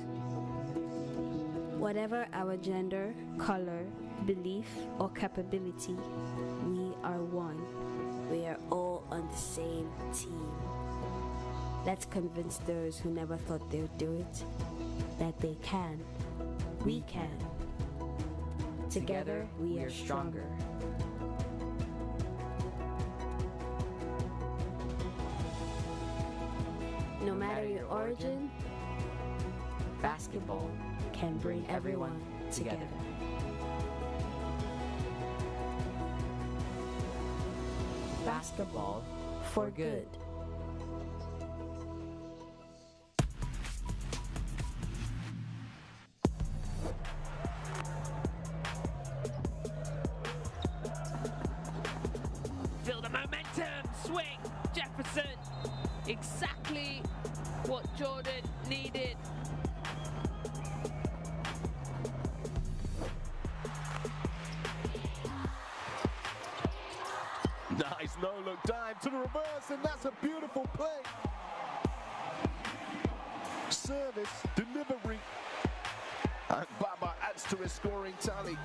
Whatever our gender, color, belief, or capability, we are one. We are all on the same team. Let's convince those who never thought they would do it that they can. We can. Together, we are stronger. No matter your origin, basketball can bring everyone together. Basketball for good. Magnificent. Exactly what Jordan needed. Nice no-look dive to the reverse, and that's a beautiful play. Service, delivery, and Baba adds to his scoring tally.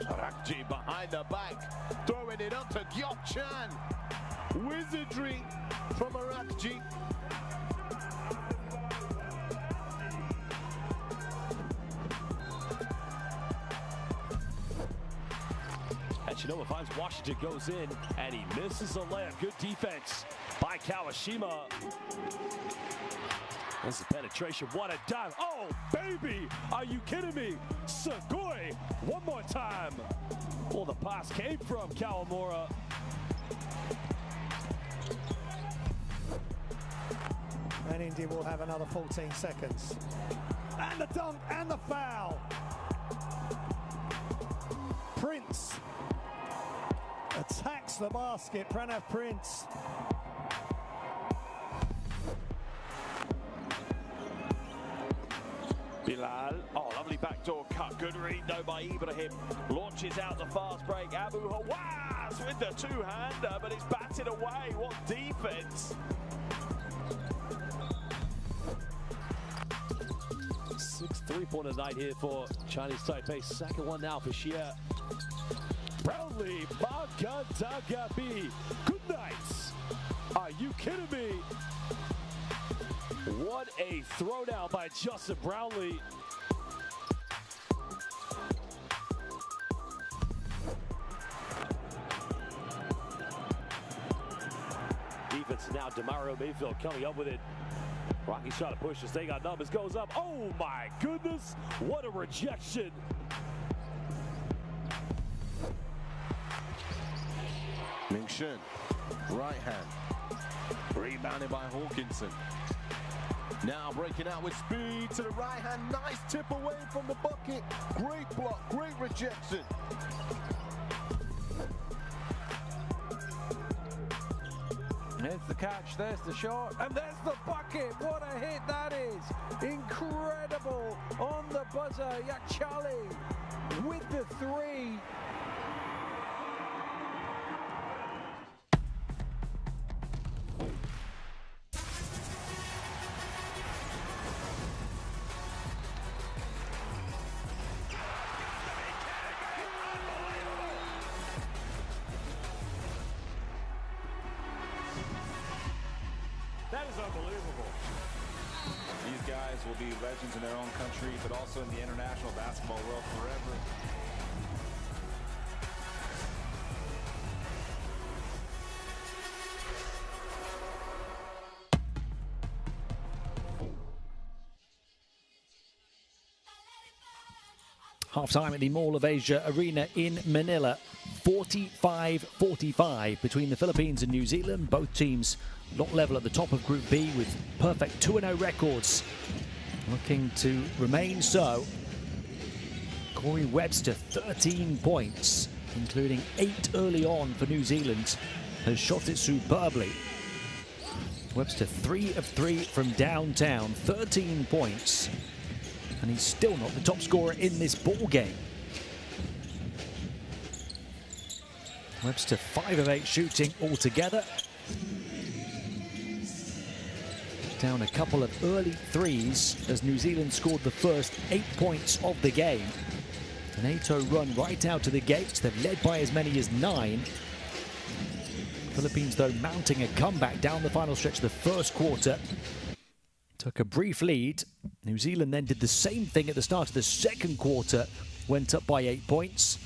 Rakji behind the back, throwing it up to Gyok Chan. Wizardry from Arakji. And you know, if I'm Washington goes in and he misses a layup, good defense by Kawashima. This is penetration, what a dive. Oh, baby, are you kidding me? Sugoi, one more time. Well, the pass came from Kawamura. And Indy will have another 14 seconds. And the dunk and the foul. Prince attacks the basket, Pranav Prince. Bilal, oh, lovely backdoor cut. Good read though by Ibrahim. Launches out the fast break. Abu Hawaz with the two-hander, but it's batted away. What defense! 6 3-pointer night here for Chinese Taipei. Second one now for Xie. Brownlee, Magadagabi. Good night. Are you kidding me? What a throwdown by Justin Brownlee. Defense now, Demario Mayfield coming up with it. Rocky shot to push as they got numbers, goes up. Oh my goodness, what a rejection. Ming-Shen, right hand. Rebounded by Hawkinson. Now breaking out with speed to the right hand. Nice tip away from the bucket. Great block, great rejection. There's the catch, there's the shot, and there's the bucket. What a hit that is. Incredible on the buzzer. Yakchali with the three. That is unbelievable. These guys will be legends in their own country, but also in the international basketball world forever. Half-time at the Mall of Asia Arena in Manila. 45-45 between the Philippines and New Zealand. Both teams not level at the top of Group B with perfect 2-0 records. Looking to remain so. Corey Webster, 13 points, including 8 early on for New Zealand, has shot it superbly. Webster 3 of 3 from downtown, 13 points. And he's still not the top scorer in this ball game. Webster 5 of 8 shooting altogether. Down a couple of early threes as New Zealand scored the first 8 points of the game. An 8-0 run right out to the gates. They've led by as many as 9. Philippines, though, mounting a comeback down the final stretch of the first quarter. Took a brief lead. New Zealand then did the same thing at the start of the second quarter. Went up by 8 points.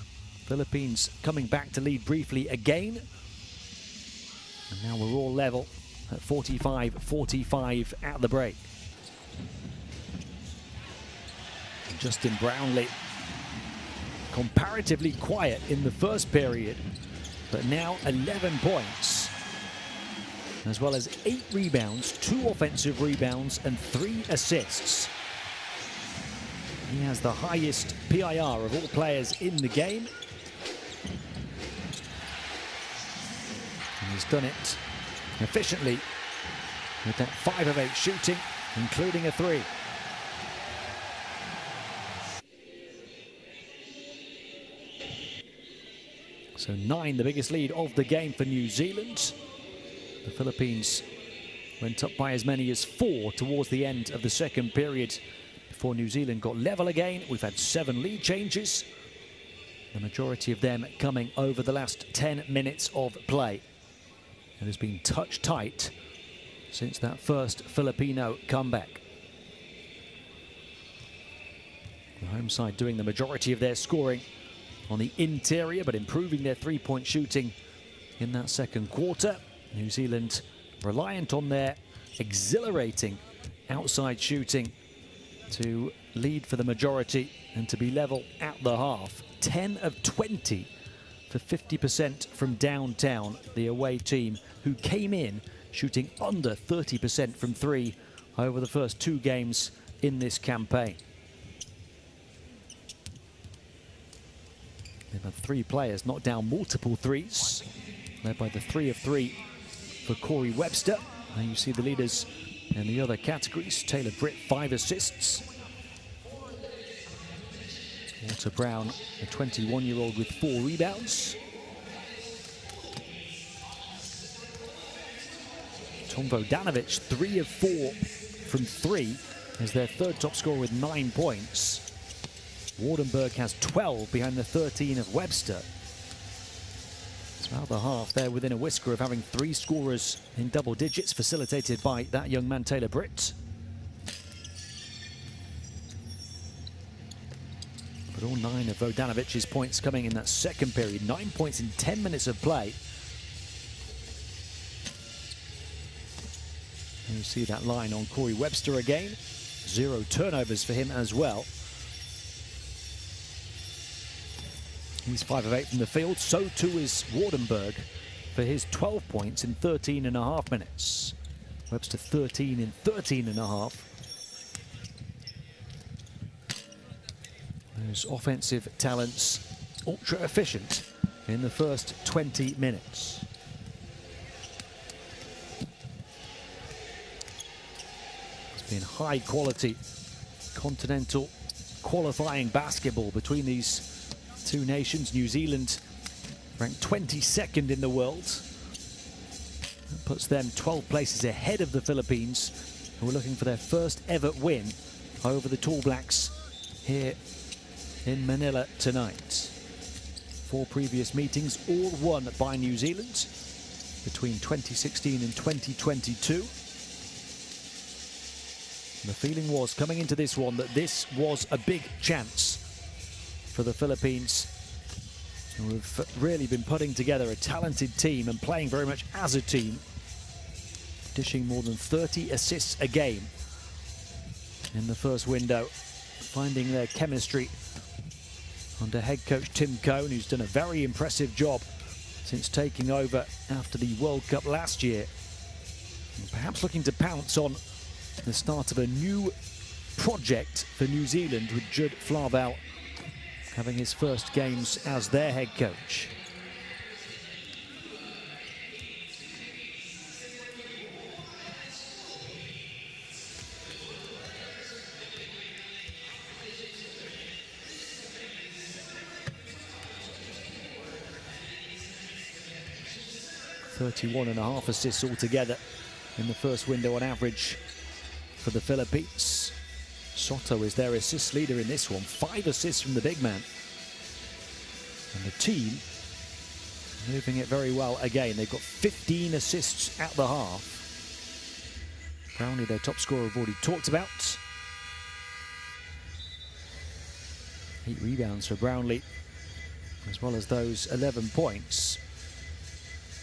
Philippines coming back to lead briefly again. And now we're all level at 45-45 at the break. Justin Brownlee, comparatively quiet in the first period, but now 11 points, as well as 8 rebounds, 2 offensive rebounds, and 3 assists. He has the highest PIR of all players in the game. He's done it efficiently with that 5 of 8 shooting, including a 3. So 9, the biggest lead of the game for New Zealand. The Philippines went up by as many as 4 towards the end of the second period before New Zealand got level again. We've had 7 lead changes, the majority of them coming over the last 10 minutes of play. It has been touch tight since that first Filipino comeback. The home side doing the majority of their scoring on the interior, but improving their three-point shooting in that second quarter. New Zealand reliant on their exhilarating outside shooting to lead for the majority and to be level at the half. 10 of 20 for 50% from downtown, the away team, who came in shooting under 30% from 3 over the first 2 games in this campaign. They've had 3 players knock down multiple threes, led by the 3 of 3 for Corey Webster. And you see the leaders in the other categories. Taylor Britt, 5 assists. Walter Brown, a 21-year-old with 4 rebounds. Tom Vodanovic, 3 of 4 from 3, as their third top scorer with 9 points. Wardenberg has 12 behind the 13 of Webster. Throughout the half, they're within a whisker of having 3 scorers in double digits, facilitated by that young man, Taylor Britt. But all 9 of Vodanovic's points coming in that second period. 9 points in 10 minutes of play. And you see that line on Corey Webster again. 0 turnovers for him as well. He's 5 of 8 from the field. So too is Wardenberg for his 12 points in 13.5 minutes. Webster 13 in 13.5. Those offensive talents ultra efficient in the first 20 minutes. It's been high quality continental qualifying basketball between these 2 nations. New Zealand ranked 22nd in the world. That puts them 12 places ahead of the Philippines, who are looking for their first ever win over the Tall Blacks here in Manila tonight. 4 previous meetings, all won by New Zealand between 2016 and 2022. And the feeling was, coming into this one, that this was a big chance for the Philippines, who have really been putting together a talented team and playing very much as a team, dishing more than 30 assists a game in the first window, finding their chemistry under head coach Tim Cohn, who's done a very impressive job since taking over after the World Cup last year. And perhaps looking to pounce on the start of a new project for New Zealand, with Judd Flavel having his first games as their head coach. .5 assists altogether in the first window on average for the Philippines. Soto is their assist leader in this one. 5 assists from the big man. And the team moving it very well again. They've got 15 assists at the half. Brownlee, their top scorer, we've already talked about. 8 rebounds for Brownlee, as well as those 11 points.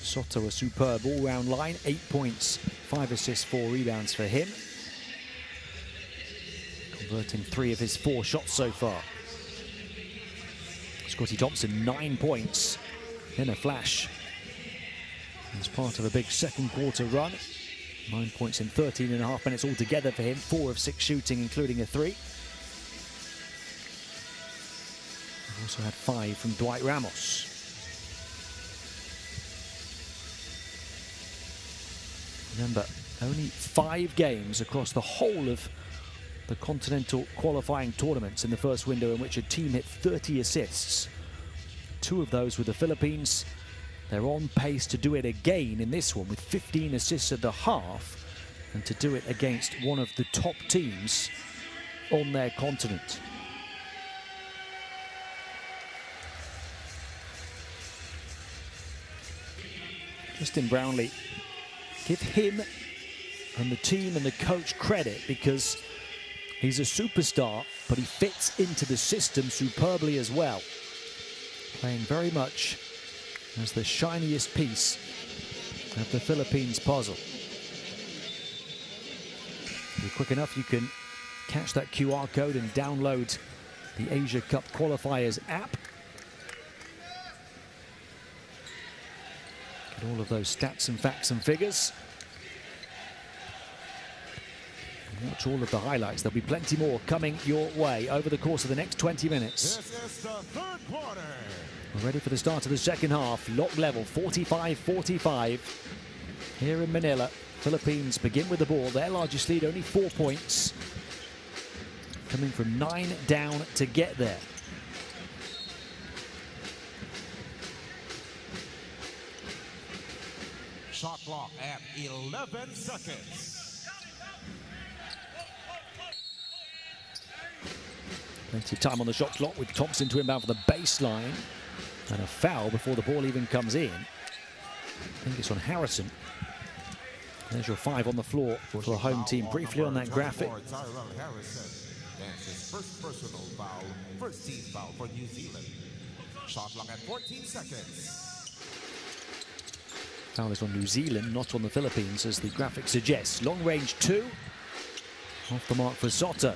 Soto, a superb all-round line. 8 points, 5 assists, 4 rebounds for him. Converting 3 of his 4 shots so far. Scotty Thompson, 9 points in a flash as part of a big second quarter run. 9 points in 13.5 minutes altogether for him. 4 of 6 shooting, including a 3. Also had 5 from Dwight Ramos. Remember, only 5 games across the whole of the continental qualifying tournaments in the first window in which a team hit 30 assists. 2 of those with the Philippines. They're on pace to do it again in this one with 15 assists at the half, and to do it against one of the top teams on their continent. Justin Brownlee, give him and the team and the coach credit, because he's a superstar, but he fits into the system superbly as well. Playing very much as the shiniest piece of the Philippines puzzle. If you're quick enough, you can catch that QR code and download the Asia Cup Qualifiers app. Get all of those stats and facts and figures. And watch all of the highlights. There'll be plenty more coming your way over the course of the next 20 minutes. This is the third quarter. We're ready for the start of the second half. Lock level 45-45 here in Manila. Philippines begin with the ball. Their largest lead, only 4 points. Coming from 9 down to get there. Shot clock at 11 seconds. Plenty of time on the shot clock with Thompson to inbound for the baseline. And a foul before the ball even comes in. I think it's on Harrison. There's your 5 on the floor for the home team. Briefly on that graphic. That's his first personal foul, first team foul for New Zealand. Shot clock at 14 seconds. Foul is on New Zealand, not on the Philippines, as the graphic suggests. Long range 2. Off the mark for Soto.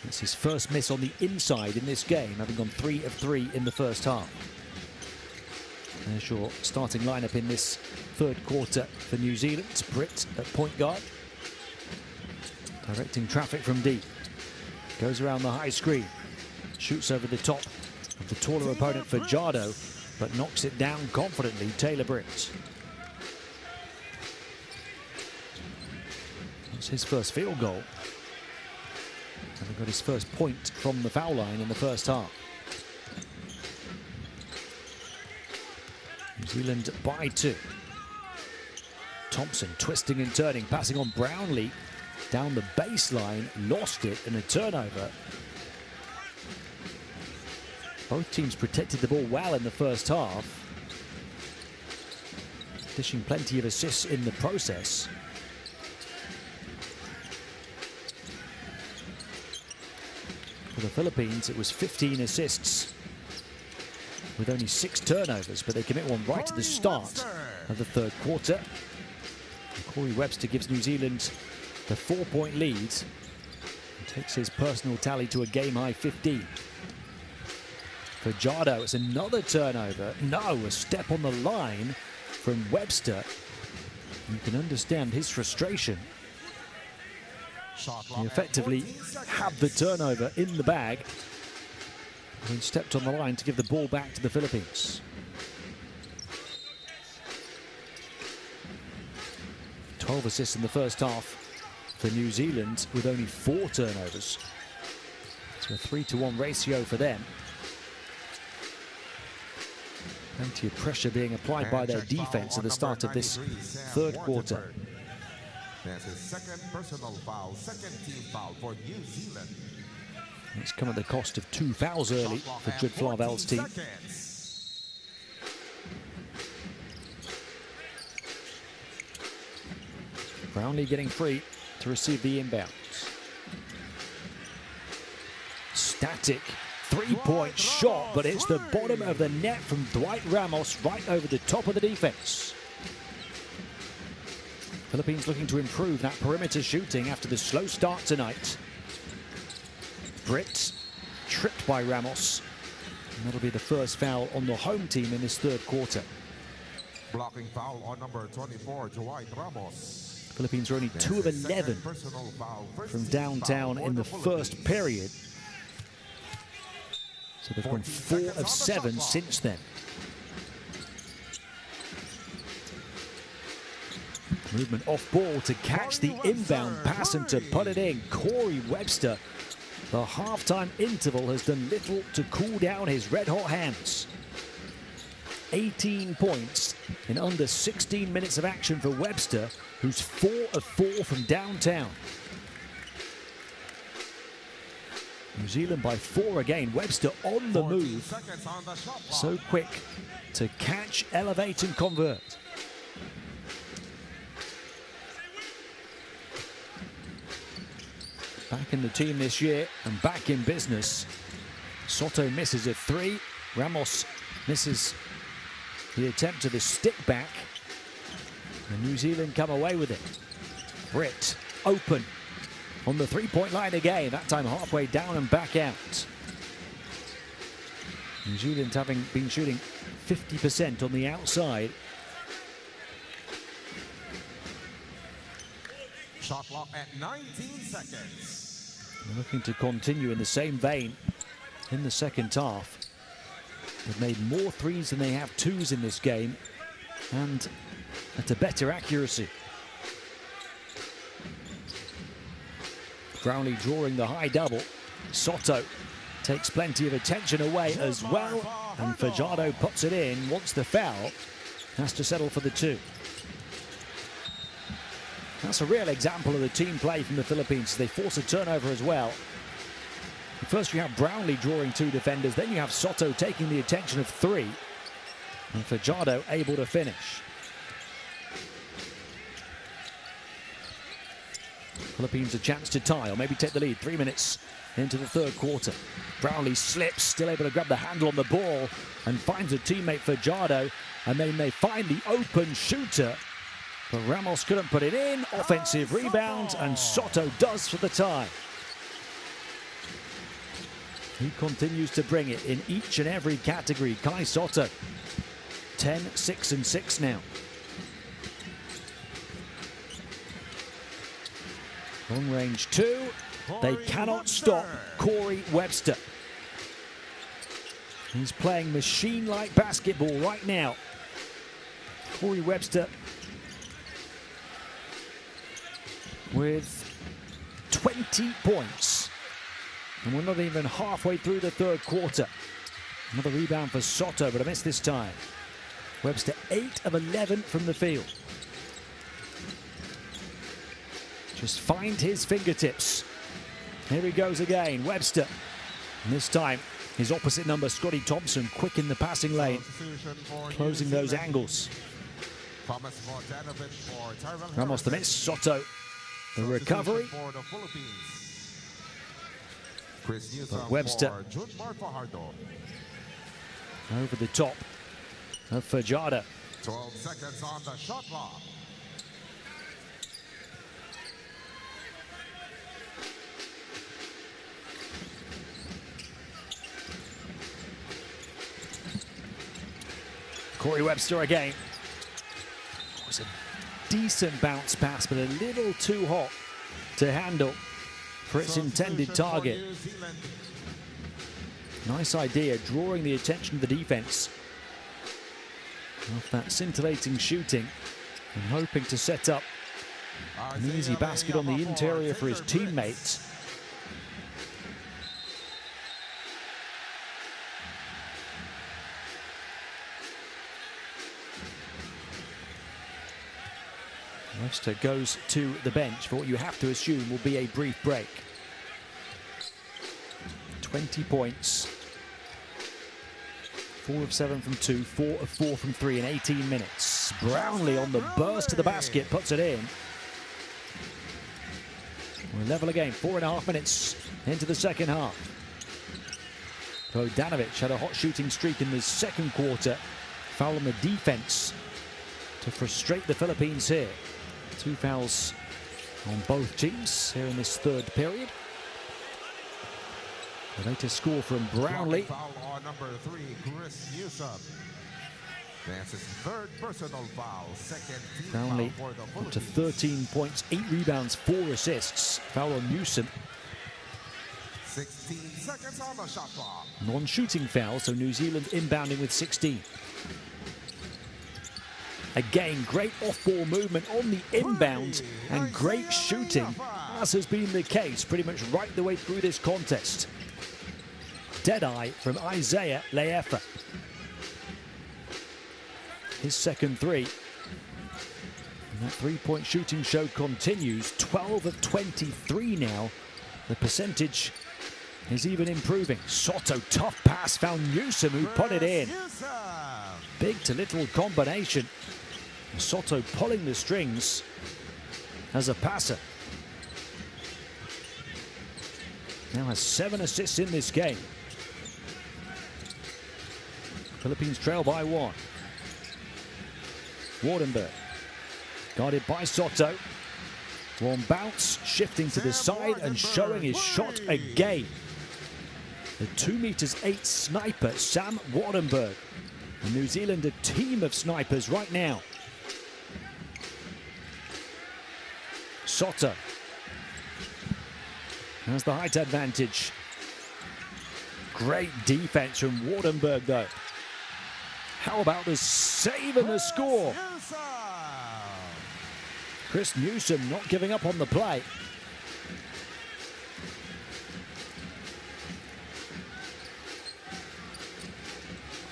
It's his first miss on the inside in this game, having gone 3 of 3 in the first half. There's your starting lineup in this third quarter for New Zealand. It's Britt at point guard. Directing traffic from deep. Goes around the high screen. Shoots over the top of the taller opponent for Jardo, but knocks it down confidently, Taylor Britt. That's his first field goal. And he got his first point from the foul line in the first half. New Zealand by 2. Thompson twisting and turning, passing on Brownlee down the baseline, lost it, and a turnover. Both teams protected the ball well in the first half, dishing plenty of assists in the process. For the Philippines, it was 15 assists with only 6 turnovers, but they commit one right at the start of the third quarter. And Corey Webster gives New Zealand the 4-point lead and takes his personal tally to a game-high 15. For Jardo, it's another turnover. No, a step on the line from Webster. You can understand his frustration. He effectively had the turnover in the bag and stepped on the line to give the ball back to the Philippines. 12 assists in the first half for New Zealand with only 4 turnovers. So a 3-to-1 ratio for them. Plenty of pressure being applied by their defense at the start of this third quarter. That's his second personal foul, second team foul for New Zealand. It's come at the cost of 2 fouls early for Judd Flavel's team. Brownlee getting free to receive the inbounds. Static 3-point shot, but it's the bottom of the net from Dwight Ramos right over the top of the defense. Philippines looking to improve that perimeter shooting after the slow start tonight. Britt tripped by Ramos. And that'll be the first foul on the home team in this third quarter. Blocking foul on number 24, Dwight Ramos. Philippines are only 2 of 11 from downtown in the first period. So they've gone 4 of 7 since then. Movement off ball to catch the inbound pass and to put it in. Corey Webster, the halftime interval has done little to cool down his red-hot hands. 18 points in under 16 minutes of action for Webster, who's 4 of 4 from downtown. New Zealand by 4 again. Webster on the move. So quick to catch, elevate and convert. Back in the team this year and back in business. Soto misses a 3. Ramos misses the attempt to the stick back. And New Zealand come away with it. Britt open on the three-point line again, that time halfway down and back out. New Zealand having been shooting 50% on the outside. Shot clock at 19 seconds. Looking to continue in the same vein in the second half. They've made more threes than they have twos in this game, and at a better accuracy. Brownlee drawing the high double. Soto takes plenty of attention away as well, and Fajardo puts it in, wants the foul, has to settle for the 2. That's a real example of the team play from the Philippines. They force a turnover as well. First you have Brownlee drawing 2 defenders, then you have Soto taking the attention of 3, and Fajardo able to finish. Philippines a chance to tie or maybe take the lead. 3 minutes into the third quarter. Brownlee slips, still able to grab the handle on the ball and finds a teammate Fajardo, and then they find the open shooter. But Ramos couldn't put it in. Offensive rebound, and Soto does for the tie. He continues to bring it in each and every category. Kai Soto, 10, 6 and 6 now. Long range 2. They cannot stop Corey Webster. He's playing machine-like basketball right now. Corey Webster with 20 points. And we're not even halfway through the third quarter. Another rebound for Soto, but a miss this time. Webster 8 of 11 from the field. Just find his fingertips. Here he goes again, Webster. And this time, his opposite number, Scotty Thompson, quick in the passing lane, closing those angles. Ramos the miss, Soto the recovery. But Webster over the top of Fajardo. 12 seconds on the shot clock. Corey Webster again. It was a decent bounce pass, but a little too hot to handle for its intended target. Nice idea, drawing the attention of the defense off that scintillating shooting and hoping to set up an easy basket on the interior for his teammates. Webster goes to the bench for what you have to assume will be a brief break. 20 points. 4 of 7 from 2, 4 of 4 from 3 in 18 minutes. Brownlee on the burst to the basket, puts it in. We're level again, 4.5 minutes into the second half. Bogdanovic had a hot shooting streak in the second quarter. Foul on the defense to frustrate the Philippines here. 2 fouls on both teams here in this third period. The latest score from Brownlee. Foul on number 3, Chris Newsom. That's his 3rd personal foul, 2nd team Brownlee foul for the up to Philippines. 13 points, 8 rebounds, 4 assists. Foul on Newsom. 16 seconds on the shot clock. Non-shooting foul, so New Zealand inbounding with 16. Again, great off-ball movement on the inbound and great shooting, as has been the case pretty much right the way through this contest. Deadeye from Isaiah Leefa. His second three. And that three-point shooting show continues. 12 of 23 now. The percentage is even improving. Soto, tough pass, found Newsom who put it in. Big to little combination. Soto pulling the strings as a passer. Now has 7 assists in this game. Philippines trail by 1. Wardenberg guarded by Soto. One bounce, shifting to the side and showing his shot again. The 2'8" sniper, Sam Wardenberg. And New Zealand, a team of snipers right now. Soto has the height advantage. Great defense from Wardenberg, though. How about the save and the score? Chris Newsom not giving up on the play.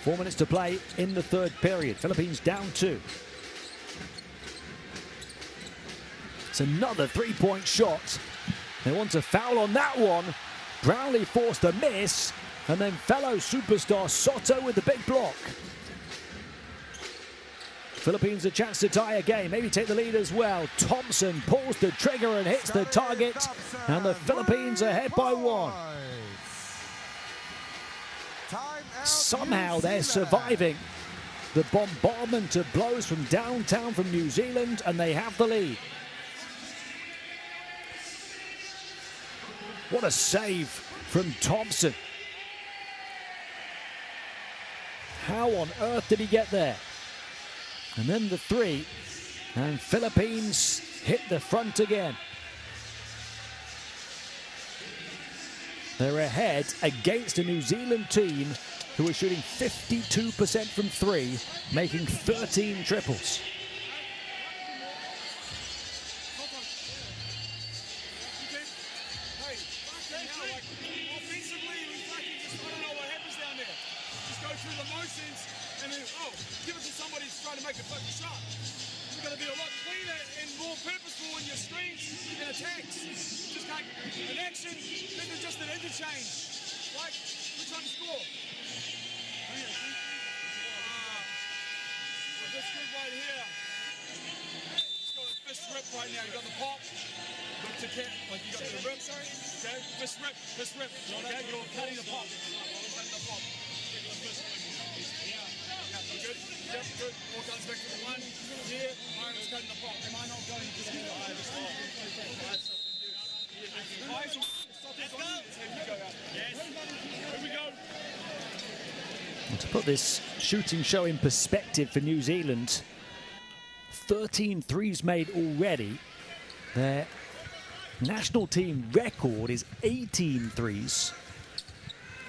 Four minutes to play in the third period. Philippines down 2. It's another three-point shot. They want a foul on that one. Brownlee forced a miss, and then fellow superstar Soto with the big block. Philippines a chance to tie a game, maybe take the lead as well. Thompson pulls the trigger and hits the target, and the Philippines ahead by 1. Somehow they're surviving the bombardment of blows from downtown from New Zealand, and they have the lead. What a save from Thompson. How on earth did he get there? And then the 3, and Philippines hit the front again. They're ahead against a New Zealand team who are shooting 52% from 3, making 13 triples. Trying to make a fucking shot. You're going to be a lot cleaner and more purposeful in your screens and attacks. Just can't an action, this is just an interchange. Like, we're trying to score. This group right here. Just got a fist rip right now. You got the pop. Look to cat. Like you got the rip, sorry. Okay, fist rip, fist rip. Okay, you're cutting the pop. Cutting the pop. Good. Yep, good. All comes back to the 1. Here, Iron's cutting the pop. Am I not going to the end of Iron's pop? Here we go. And to put this shooting show in perspective for New Zealand, 13 threes made already. Their national team record is 18 threes,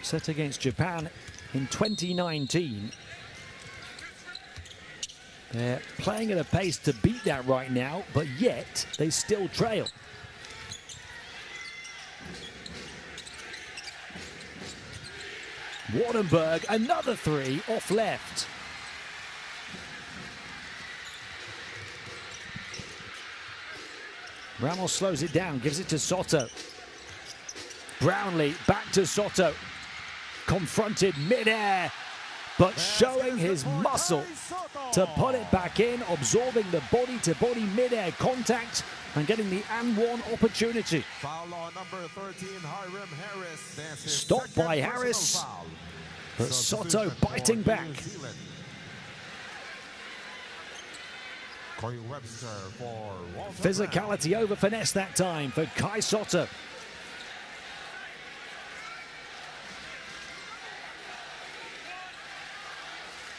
set against Japan in 2019. They're playing at a pace to beat that right now, but yet they still trail. Wardenberg, another 3 off left. Ramos slows it down, gives it to Soto. Brownlee back to Soto. Confronted mid-air, but showing his muscle to put it back in, absorbing the body-to-body mid-air contact and getting the and one opportunity. Foul on number 13, Hiram Harris. Stopped by Harris, but Soto biting back. Physicality over finesse that time for Kai Soto.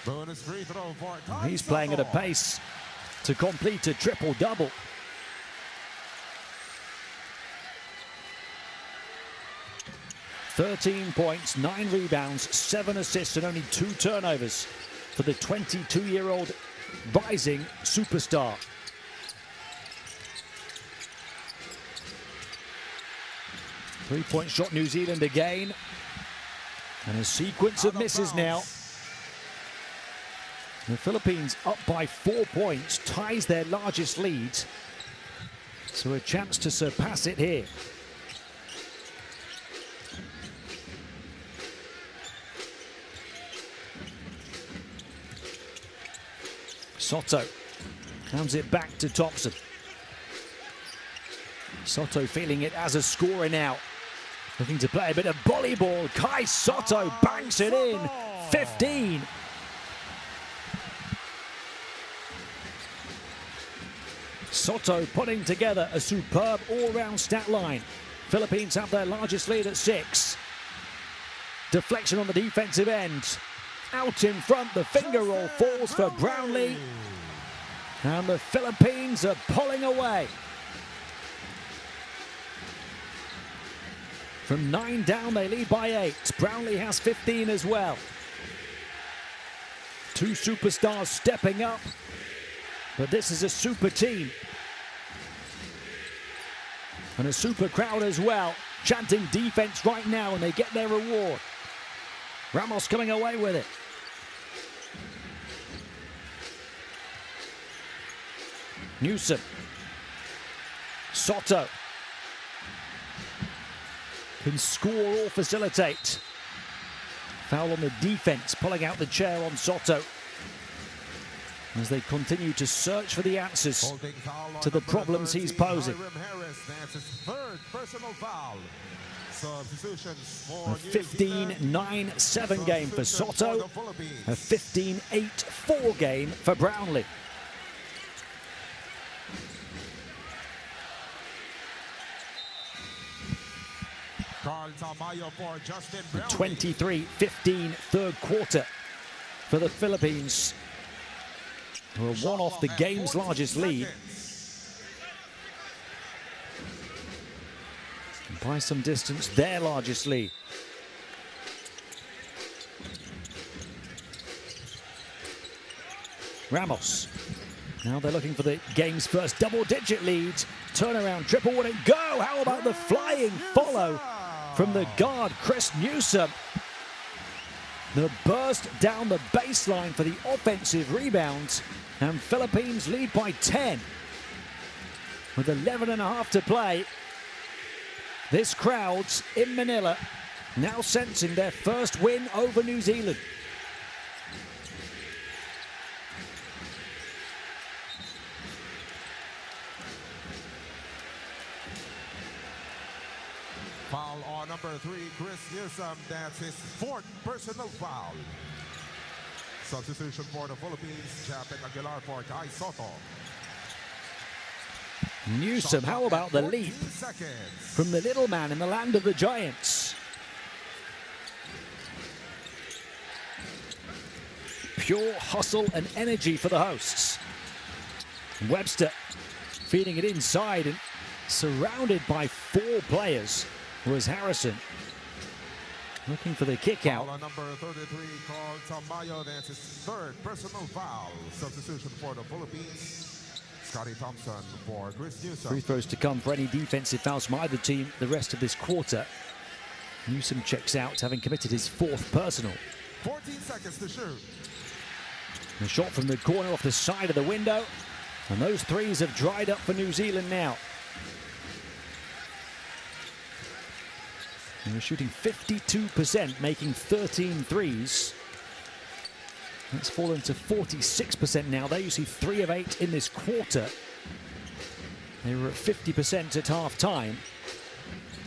Bonus free throw for He's playing at a pace to complete a triple-double. "13 points, 9 rebounds, 7 assists, and only 2 turnovers for the 22-year-old rising superstar. Three-point shot, New Zealand again. And a sequence of misses now. The Philippines up by 4 points, ties their largest lead. So a chance to surpass it here. Soto hands it back to Thompson. Soto feeling it as a scorer now. Looking to play a bit of volleyball. Kai Soto banks it in. 15. Soto putting together a superb all-round stat line. Philippines have their largest lead at 6. Deflection on the defensive end. Out in front, the finger roll falls for Brownlee. And the Philippines are pulling away. From 9 down, they lead by 8. Brownlee has 15 as well. Two superstars stepping up. But this is a super team. And a super crowd as well, chanting defense right now, and they get their reward. Ramos coming away with it. Newsom. Soto. Can score or facilitate. Foul on the defense, pulling out the chair on Soto. As they continue to search for the answers to the problems he's posing. A 15-9-7 game for Soto, a 15-8-4 game for Brownlee. A 23-15 third quarter for the Philippines, who are one off the game's largest lead. And by some distance, their largest lead. Ramos. Now they're looking for the game's first double-digit lead. Turnaround triple, would it go? How about the flying follow from the guard, Chris Newsom? The burst down the baseline for the offensive rebound. And Philippines lead by 10. With 11.5 to play. This crowd's in Manila, now sensing their first win over New Zealand. Foul on number 3, Chris Newsom. That's his 4th personal foul. Substitution for the Philippines, Japet Aguilar for Kai Soto. Newsom, how about the leap from the little man in the land of the giants? Pure hustle and energy for the hosts. Webster feeding it inside and surrounded by 4 players was Harrison. Looking for the kick out. Foul on number 33, Carl Tamayo. That's his 3rd personal foul. Substitution for the Philippines, Scotty Thompson for Chris Newsom. Free throws to come for any defensive fouls from either team the rest of this quarter. Newsom checks out, having committed his 4th personal. 14 seconds to shoot. A shot from the corner off the side of the window. And those threes have dried up for New Zealand now. And we're shooting 52%, making 13 threes. That's fallen to 46% now. There you see 3 of 8 in this quarter. They were at 50% at half-time.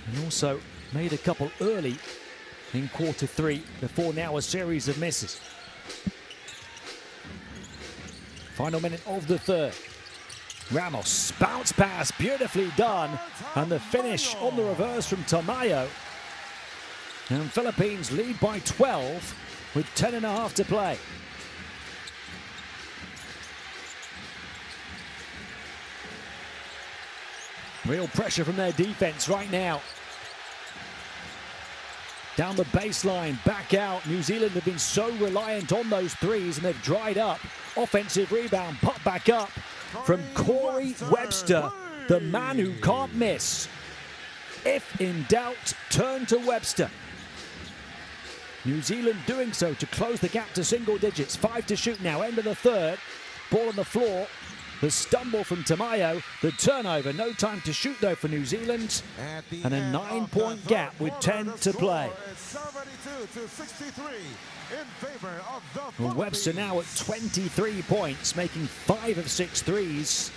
And also made a couple early in quarter 3 before now a series of misses. Final minute of the 3rd. Ramos, bounce pass, beautifully done. And the finish on the reverse from Tamayo. And Philippines lead by 12 with 10.5 to play. Real pressure from their defense right now. Down the baseline, back out. New Zealand have been so reliant on those threes and they've dried up. Offensive rebound, pop back up from Corey Webster, the man who can't miss. If in doubt, turn to Webster. New Zealand doing so to close the gap to single digits. 5 to shoot now, end of the third. Ball on the floor. The stumble from Tamayo. The turnover, no time to shoot though for New Zealand. And a 9-point gap with 10 to play. 72 to 63 in favor of the Well, Webster now at 23 points, making 5 of 6 threes.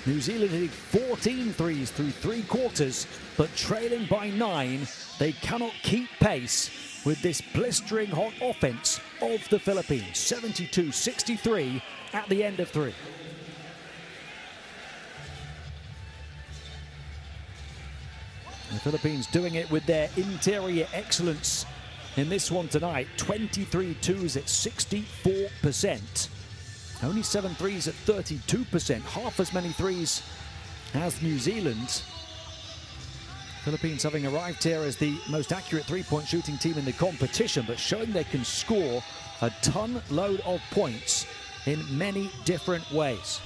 New Zealand hitting 14 threes through 3 quarters, but trailing by 9. They cannot keep pace with this blistering hot offense of the Philippines. 72-63 at the end of 3. The Philippines doing it with their interior excellence in this one tonight. 23 twos at 64%. Only 7 threes at 32%. Half as many threes as New Zealand. Philippines having arrived here as the most accurate three-point shooting team in the competition, but showing they can score a ton load of points in many different ways.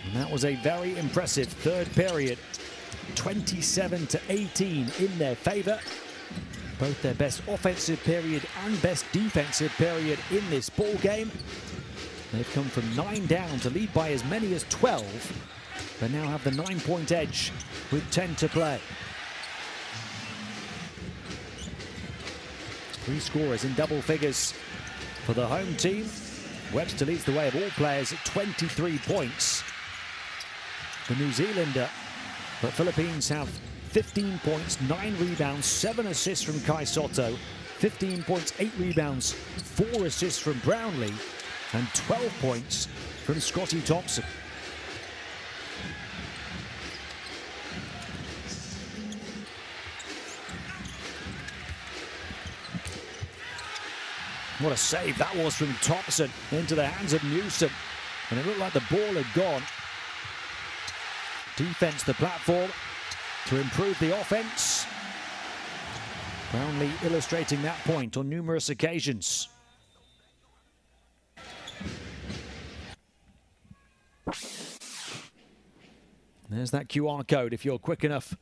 And that was a very impressive third period. 27 to 18 in their favor. Both their best offensive period and best defensive period in this ball game. They've come from 9 down to lead by as many as 12. They now have the 9-point edge with 10 to play. 3 scorers in double figures for the home team. Webster leads the way of all players at 23 points. The New Zealander, but Philippines have 15 points, 9 rebounds, 7 assists from Kai Sotto, 15 points, 8 rebounds, 4 assists from Brownlee, and 12 points from Scotty Thompson. What a save that was from Thompson into the hands of Newsom. And it looked like the ball had gone. Defense the platform to improve the offense. Brownlee illustrating that point on numerous occasions. There's that QR code if you're quick enough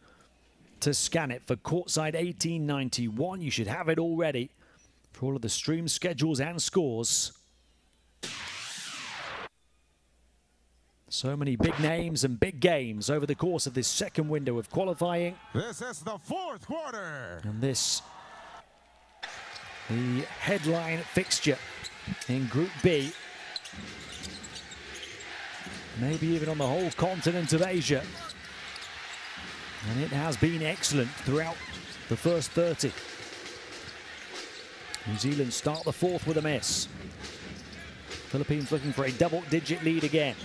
to scan it for Courtside 1891. You should have it already for all of the stream schedules and scores. So many big names and big games over the course of this second window of qualifying. This is the 4th quarter. And this, the headline fixture in Group B. Maybe even on the whole continent of Asia. And it has been excellent throughout the first 30. New Zealand start the 4th with a miss. Philippines looking for a double-digit lead again.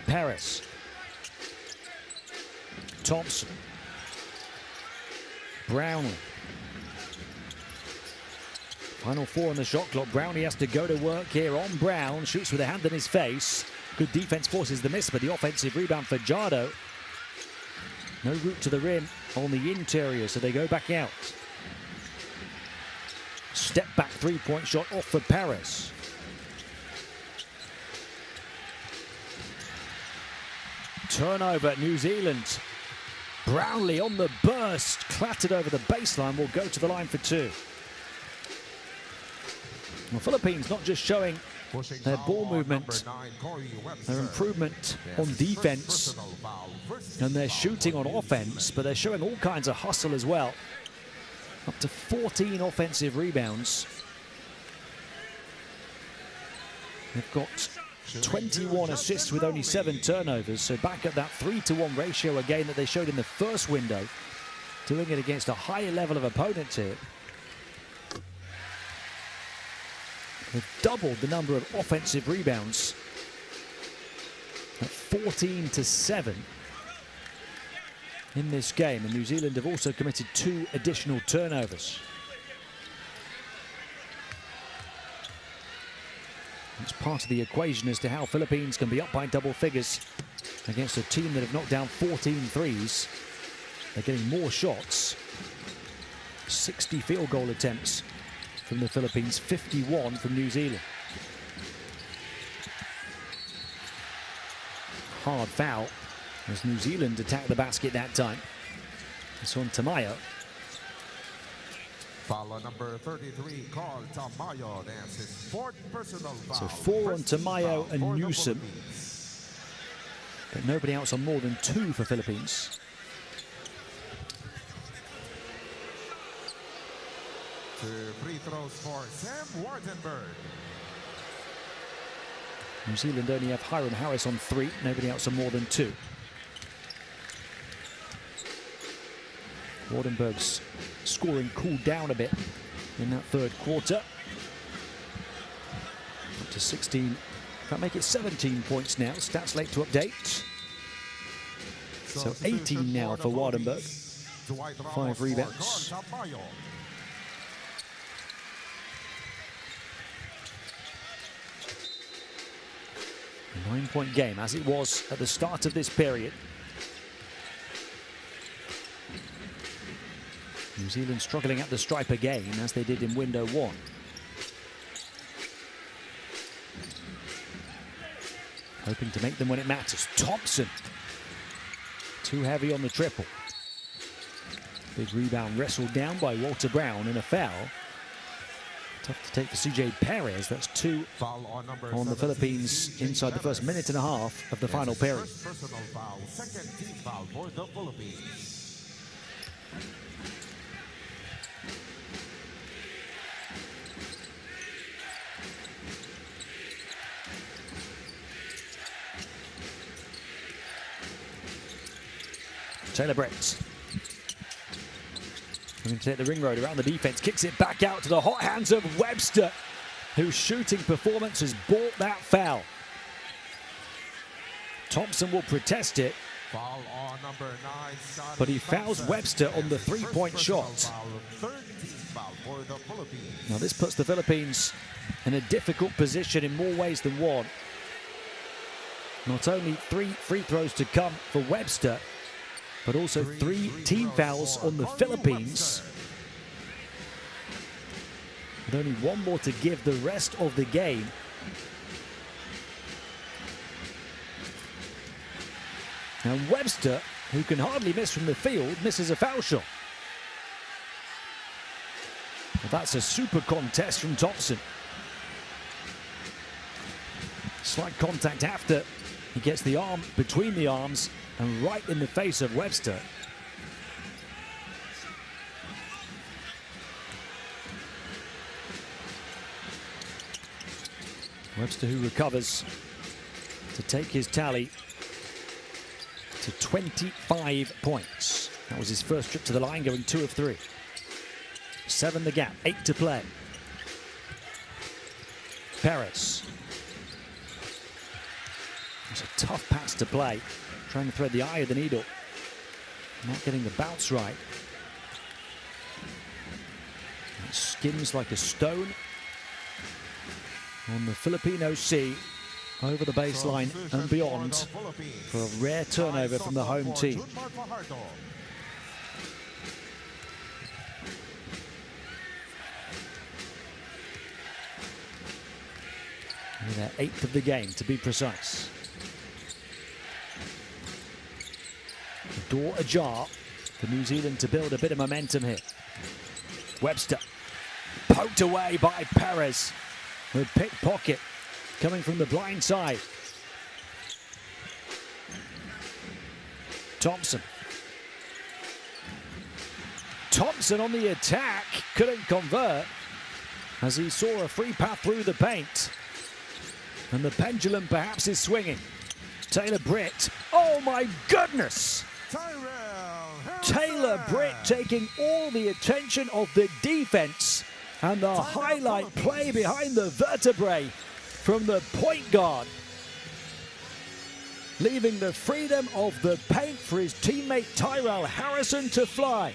Paris. Thompson. Brownlee. Final 4 on the shot clock. Brownlee has to go to work here on Brown. Shoots with a hand in his face. Good defense forces the miss, but the offensive rebound for Jado. No route to the rim on the interior, so they go back out. Step back 3-point shot off for Paris. Turnover, New Zealand. Brownlee on the burst, clattered over the baseline, will go to the line for 2. Well, Philippines not just showing their ball movement, their improvement on defense, and their shooting on offense, but they're showing all kinds of hustle as well. Up to 14 offensive rebounds. They've got 21 assists with only 7 turnovers, so back at that 3-to-1 ratio again that they showed in the first window, doing it against a higher level of opponents here. They've doubled the number of offensive rebounds at 14-7 in this game, and New Zealand have also committed 2 additional turnovers. It's part of the equation as to how Philippines can be up by double figures against a team that have knocked down 14 threes They're getting more shots. 60 field goal attempts from the Philippines, 51 from New Zealand. Hard foul as New Zealand attacked the basket that time. It's on Tamayo. Foul on number 33, Carl Tamayo. That's his fourth personal foul. So 4 on Tamayo and Newsom. But nobody else on more than 2 for Philippines. 2 free throws for Sam Wardenberg. New Zealand only have Hiram Harris on 3, nobody else on more than 2. Wardenberg's scoring cooled down a bit in that third quarter. Up to 16, can't make it 17 points now. Stats late to update. So 18 now for Wardenberg. 5 rebounds. A 9-point game, as it was at the start of this period. New Zealand struggling at the stripe again, as they did in window 1. Hoping to make them when it matters. Thompson, too heavy on the triple. Big rebound wrestled down by Walter Brown and a foul. Tough to take for CJ Perez. That's 2 on the Philippines inside the first minute and a half of the final period. Personal foul, second team foul for the Philippines. Taylor Brett going to take the ring road around the defense, kicks it back out to the hot hands of Webster, whose shooting performance has bought that foul. Thompson will protest it, Foul on number 9, but he fouls Webster on the 3-point shot. Now this puts the Philippines in a difficult position in more ways than one. Not only 3 free throws to come for Webster, but also 3 team fouls on the Philippines. With only 1 more to give the rest of the game. And Webster, who can hardly miss from the field, misses a foul shot. Well, that's a super contest from Thompson. Slight contact after he gets the arm between the arms and right in the face of Webster. Webster, who recovers to take his tally to 25 points. That was his first trip to the line, going 2 of 3. 7 the gap, 8 to play. Perez. It's a tough pass to play. Trying to thread the eye of the needle. Not getting the bounce right. It skims like a stone on the Filipino Sea, over the baseline and beyond, for a rare turnover from the home team. Their 8th of the game, to be precise. The door ajar for New Zealand to build a bit of momentum here. Webster poked away by Perez. A pickpocket coming from the blind side. Thompson. Thompson on the attack, couldn't convert as he saw a free path through the paint. And the pendulum perhaps is swinging. Taylor Britt, oh my goodness! Taylor Britt taking all the attention of the defense, and the highlight play behind the vertebrae from the point guard, leaving the freedom of the paint for his teammate Tyrell Harrison to fly.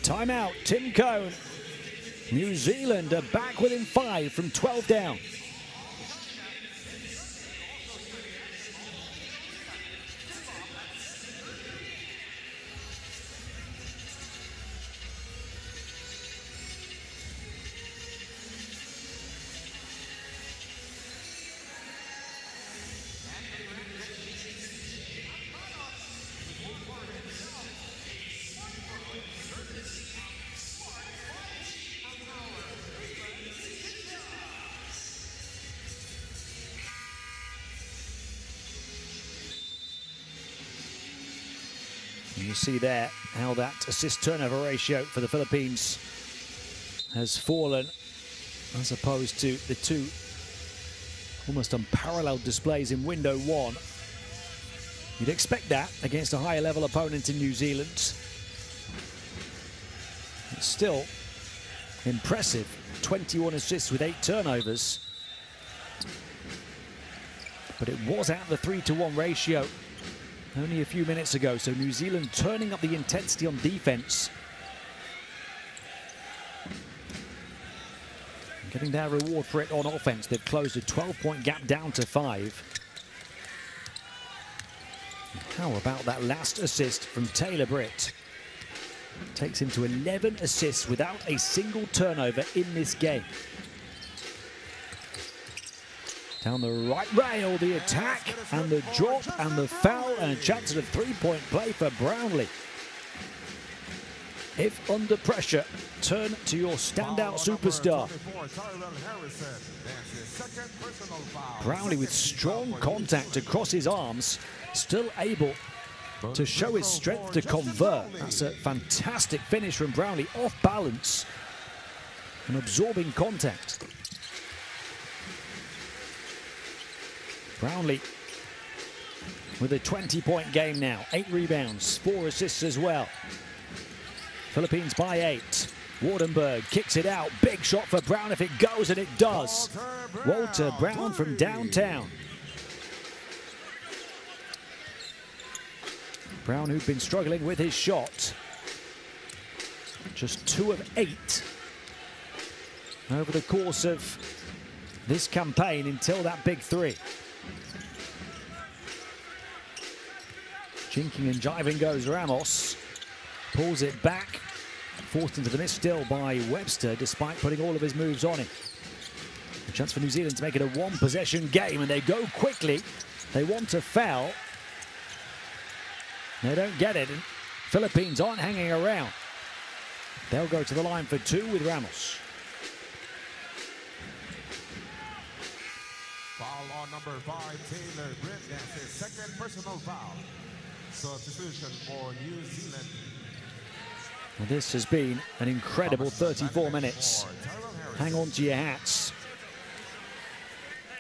Timeout, Tim Cone. New Zealand are back within 5 from 12 down. And you see there how that assist-turnover ratio for the Philippines has fallen, as opposed to the two almost unparalleled displays in window one. You'd expect that against a higher level opponent in New Zealand. It's still impressive. 21 assists with 8 turnovers. But it was at the 3-to-1 ratio only a few minutes ago, so New Zealand turning up the intensity on defense. Getting their reward for it on offense. They've closed a 12-point gap down to 5. How about that last assist from Taylor Britt? Takes him to 11 assists without a single turnover in this game. Down the right rail, the attack and the drop and the foul, and a chance at a 3-point play for Brownlee. If under pressure, turn to your standout superstar. Brownlee with strong contact across his arms, still able to show his strength to convert. That's a fantastic finish from Brownlee, off balance and absorbing contact. Brownlee with a 20-point game now, 8 rebounds, 4 assists as well. Philippines by 8. Wardenberg kicks it out. Big shot for Brown if it goes, and it does. Walter Brown from downtown. Brown, who'd been struggling with his shot. Just 2 of 8 over the course of this campaign until that big 3. Jinking and jiving goes Ramos. Pulls it back. Forced into the miss still by Webster, despite putting all of his moves on it. A chance for New Zealand to make it a 1-possession game, and they go quickly. They want to foul. They don't get it, and Philippines aren't hanging around. They'll go to the line for 2 with Ramos. Foul on number 5, Taylor Britt. That's his second personal foul. Substitution for New Zealand. Well, this has been an incredible 34 minutes. Hang on to your hats.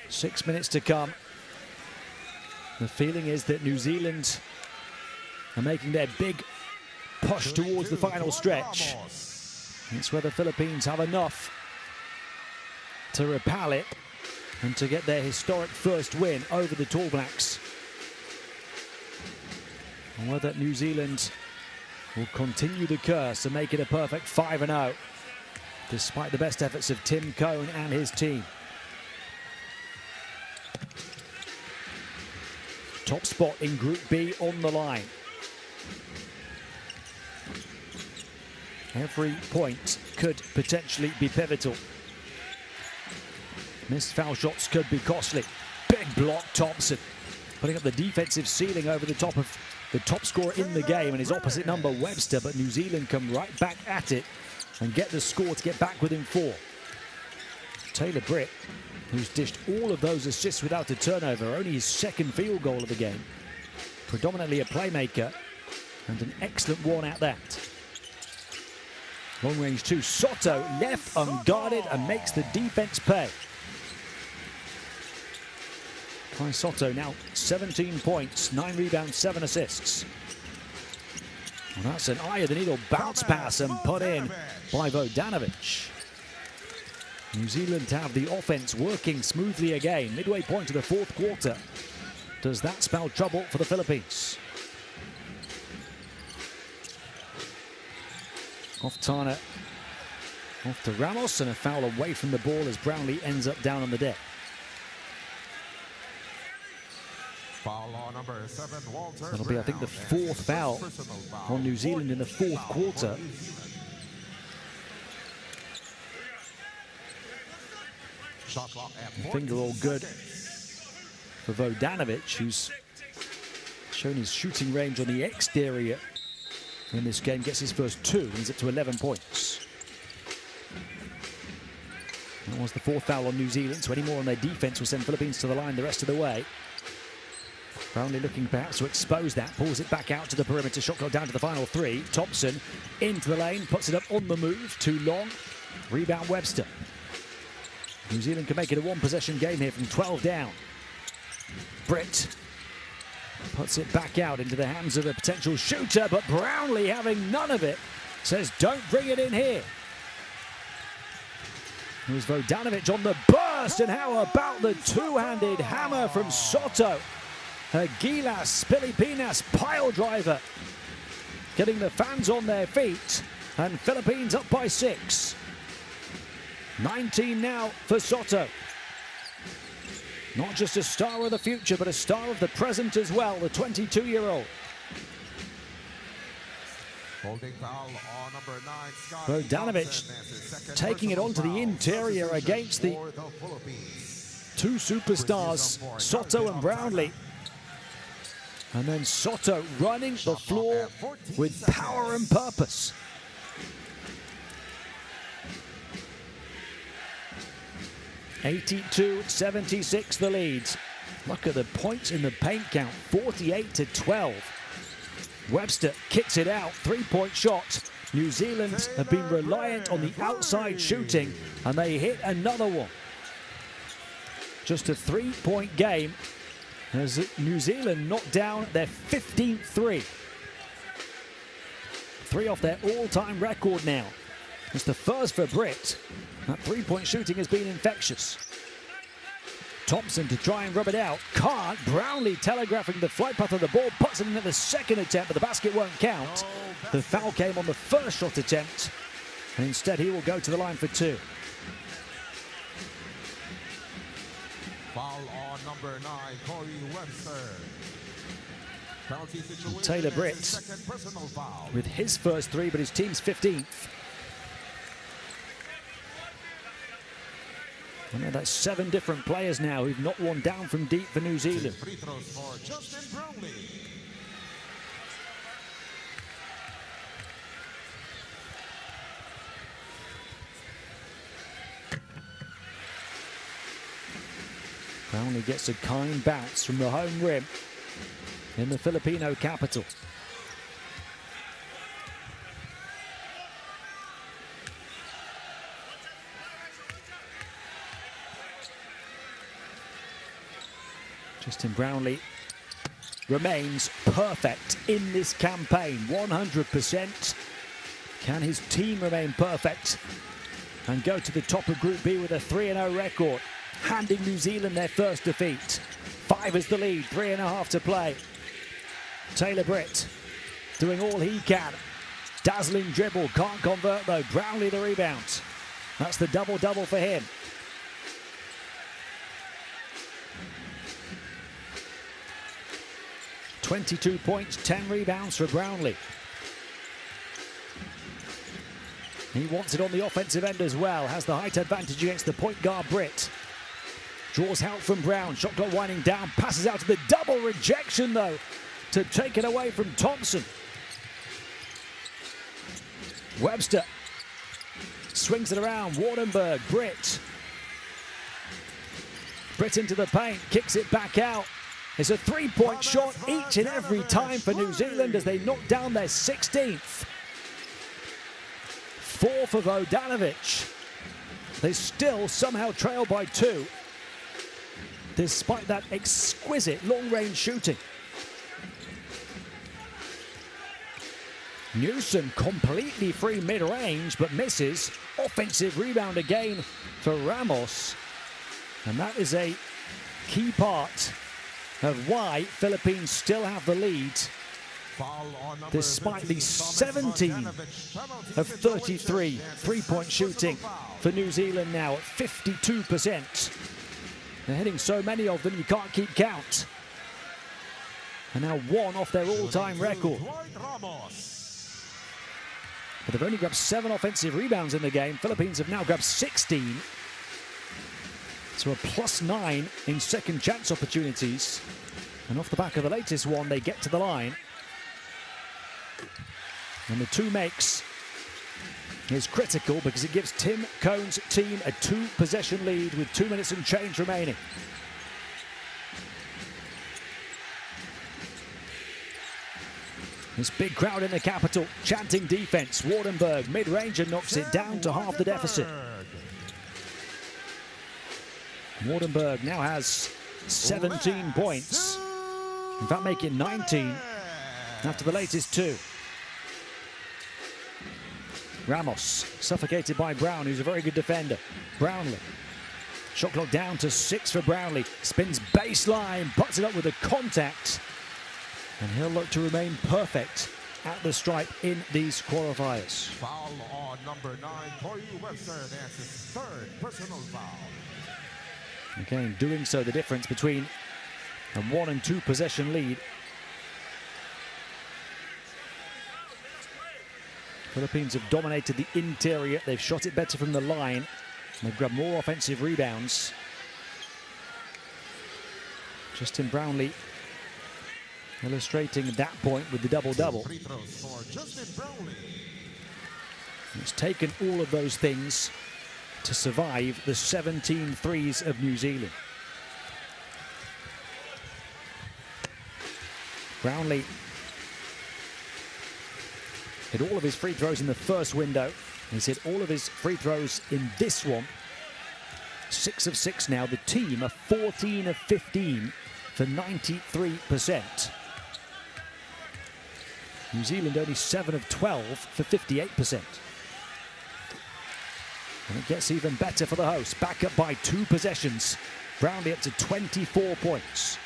6 minutes to come. The feeling is that New Zealand are making their big push towards the final stretch. It's where the Philippines have enough to repel it and to get their historic first win over the Tall Blacks. And whether New Zealand will continue the curse and make it a perfect 5-0, despite the best efforts of Tim Cohn and his team. Top spot in Group B on the line. Every point could potentially be pivotal. Missed foul shots could be costly. Big block, Thompson, putting up the defensive ceiling over the top of the top scorer in the game and his opposite number, Webster, but New Zealand come right back at it and get the score to get back within 4. Taylor Britt, who's dished all of those assists without a turnover, only his second field goal of the game. Predominantly a playmaker, and an excellent one at that. Long range 2, Soto left unguarded and makes the defense pay. Kai Soto now 17 points, 9 rebounds, 7 assists. Well, that's an eye-of-the-needle bounce pass and put in by Vodanovic. New Zealand have the offense working smoothly again. Midway point to the 4th quarter. Does that spell trouble for the Philippines? Off Tana, off to Ramos, and a foul away from the ball as Brownlee ends up down on the deck. Foul on number 7, Walter. That'll be, I think, the 4th foul on New Zealand in the 4th quarter. Finger all good for Vodanovic, who's shown his shooting range on the exterior in this game. Gets his first 2, he's up to 11 points. That was the 4th foul on New Zealand, so any more on their defense will send Philippines to the line the rest of the way. Brownlee looking perhaps to expose that, pulls it back out to the perimeter, shot clock down to the final three. Thompson into the lane, puts it up on the move, too long. Rebound Webster. New Zealand can make it a one-possession game here from 12 down. Britt puts it back out into the hands of a potential shooter, but Brownlee, having none of it, says don't bring it in here. Here's Vodanovic on the burst, and how about the two-handed hammer from Soto? A Gilas Pilipinas pile driver, getting the fans on their feet, and Philippines up by 6. 19 now for Soto. Not just a star of the future, but a star of the present as well, the 22-year-old. Holding foul on number 9, Vodanovic taking it onto the interior against the two superstars, Soto and Brownlee. And then Soto running the floor with power and purpose. (82-76) the lead. Look at the points in the paint count, 48-12. Webster kicks it out, three-point shot. New Zealand have been reliant on the outside shooting, and they hit another one. Just a three-point game as New Zealand knocked down their 15th three. 3 off their all-time record now. It's the first for Britt. That three-point shooting has been infectious. Thompson to try and rub it out. Can't. Brownlee telegraphing the flight path of the ball. Puts it in at the second attempt, but the basket won't count. The foul came on the first shot attempt, and instead he will go to the line for 2. Foul on number 9, Corey Webster. Penalty situation. Taylor Britt with his first 3, but his team's 15th. I know that's 7 different players now who've knocked one down from deep for New Zealand. Free throws for Justin Brownlee. Brownlee gets a kind bounce from the home rim in the Filipino capital. Justin Brownlee remains perfect in this campaign, 100%. Can his team remain perfect and go to the top of Group B with a 3-0 record, handing New Zealand their first defeat? 5 is the lead, 3.5 to play. Taylor Britt doing all he can. Dazzling dribble, can't convert though. Brownlee the rebound. That's the double-double for him. 22 points, 10 rebounds for Brownlee. He wants it on the offensive end as well. Has the height advantage against the point guard Britt. Draws help from Brown. Shot clock winding down. Passes out to the double rejection though to take it away from Thompson. Webster swings it around. Wardenberg, Britt. Britt into the paint. Kicks it back out. It's a three-point shot each and every time for New Zealand as they knock down their 16th. 4 for Vodanovic. They still somehow trail by 2, despite that exquisite long-range shooting. Newsom completely free mid-range, but misses. Offensive rebound again for Ramos. And that is a key part of why Philippines still have the lead, despite the 17 of 33 three-point shooting for New Zealand now at 52%. They're hitting so many of them you can't keep count. And now 1 off their all-time record. But they've only grabbed 7 offensive rebounds in the game. Philippines have now grabbed 16. So a +9 in second chance opportunities. And off the back of the latest one, they get to the line. And the 2 makes is critical because it gives Tim Cone's team a 2-possession lead with 2 minutes and change remaining. This big crowd in the capital chanting defense. Wardenberg mid-range and knocks it down to half the deficit. Wardenberg now has 17 points. In fact, make it 19 after the latest 2. Ramos suffocated by Brown, who's a very good defender. Brownlee. Shot clock down to 6 for Brownlee. Spins baseline, puts it up with a contact. And he'll look to remain perfect at the stripe in these qualifiers. Foul on number 9, Corey Webster. That's his 3rd personal foul. Again, doing so, the difference between a 1 and 2 possession lead. Philippines have dominated the interior. They've shot it better from the line. They've grabbed more offensive rebounds. Justin Brownlee illustrating that point with the double-double. It's taken all of those things to survive the 17 threes of New Zealand. Brownlee hit all of his free throws in the first window. He's hit all of his free throws in this one. 6 of 6 now. The team are 14 of 15 for 93%. New Zealand only 7 of 12 for 58%. And it gets even better for the hosts. Back up by 2 possessions. Brownlee up to 24 points.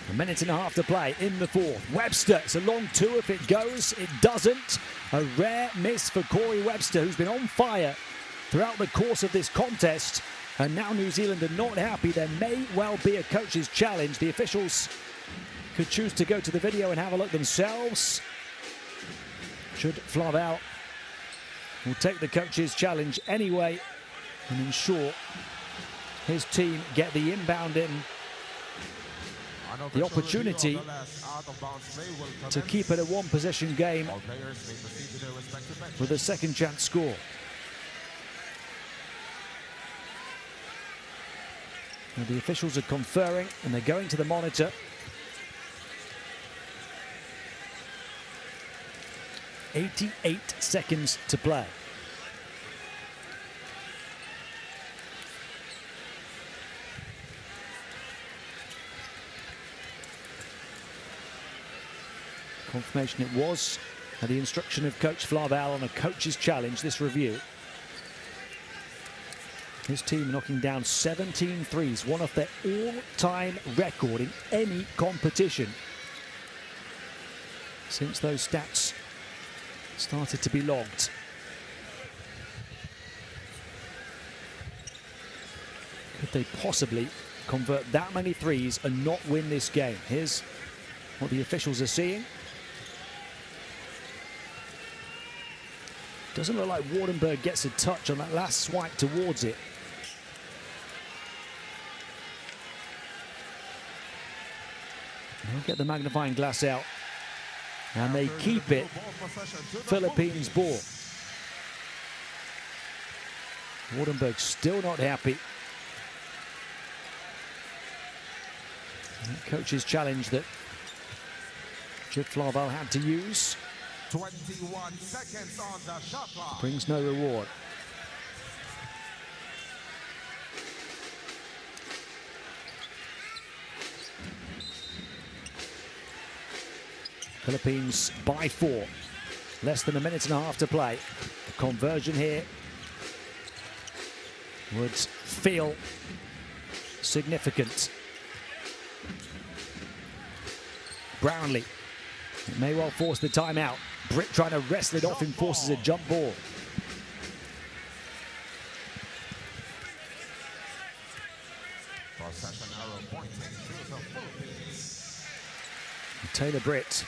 A minute and a half to play in the 4th. Webster, it's a long 2 if it goes. It doesn't. A rare miss for Corey Webster, who's been on fire throughout the course of this contest. And now New Zealand are not happy. There may well be a coach's challenge. The officials could choose to go to the video and have a look themselves. Should Flavel will take the coach's challenge anyway and ensure his team get the inbound in. The opportunity to keep it a 1-possession game with a second chance score. Now the officials are conferring and they're going to the monitor. .88 seconds to play. Confirmation it was at the instruction of Coach Flavel on a coach's challenge, this review. His team knocking down 17 threes, one of their all-time record in any competition since those stats started to be logged. Could they possibly convert that many threes and not win this game? Here's what the officials are seeing. Doesn't look like Wardenberg gets a touch on that last swipe towards it. They'll get the magnifying glass out. And they keep it. Philippines ball. Wardenberg still not happy. Coach's challenge that Chip Flavel had to use. 21 seconds on the shot clock. Brings no reward. Philippines by 4. Less than a minute and a half to play. The conversion here would feel significant. Brownlee. It may well force the timeout. Britt trying to wrestle it off and forces a jump ball. Taylor Britt,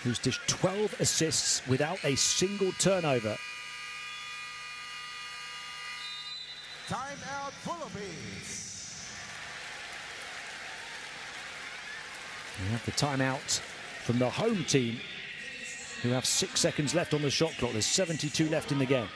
who's dished 12 assists without a single turnover. Timeout, Philippines. We have the timeout from the home team, who have 6 seconds left on the shot clock. There's 72 left in the game.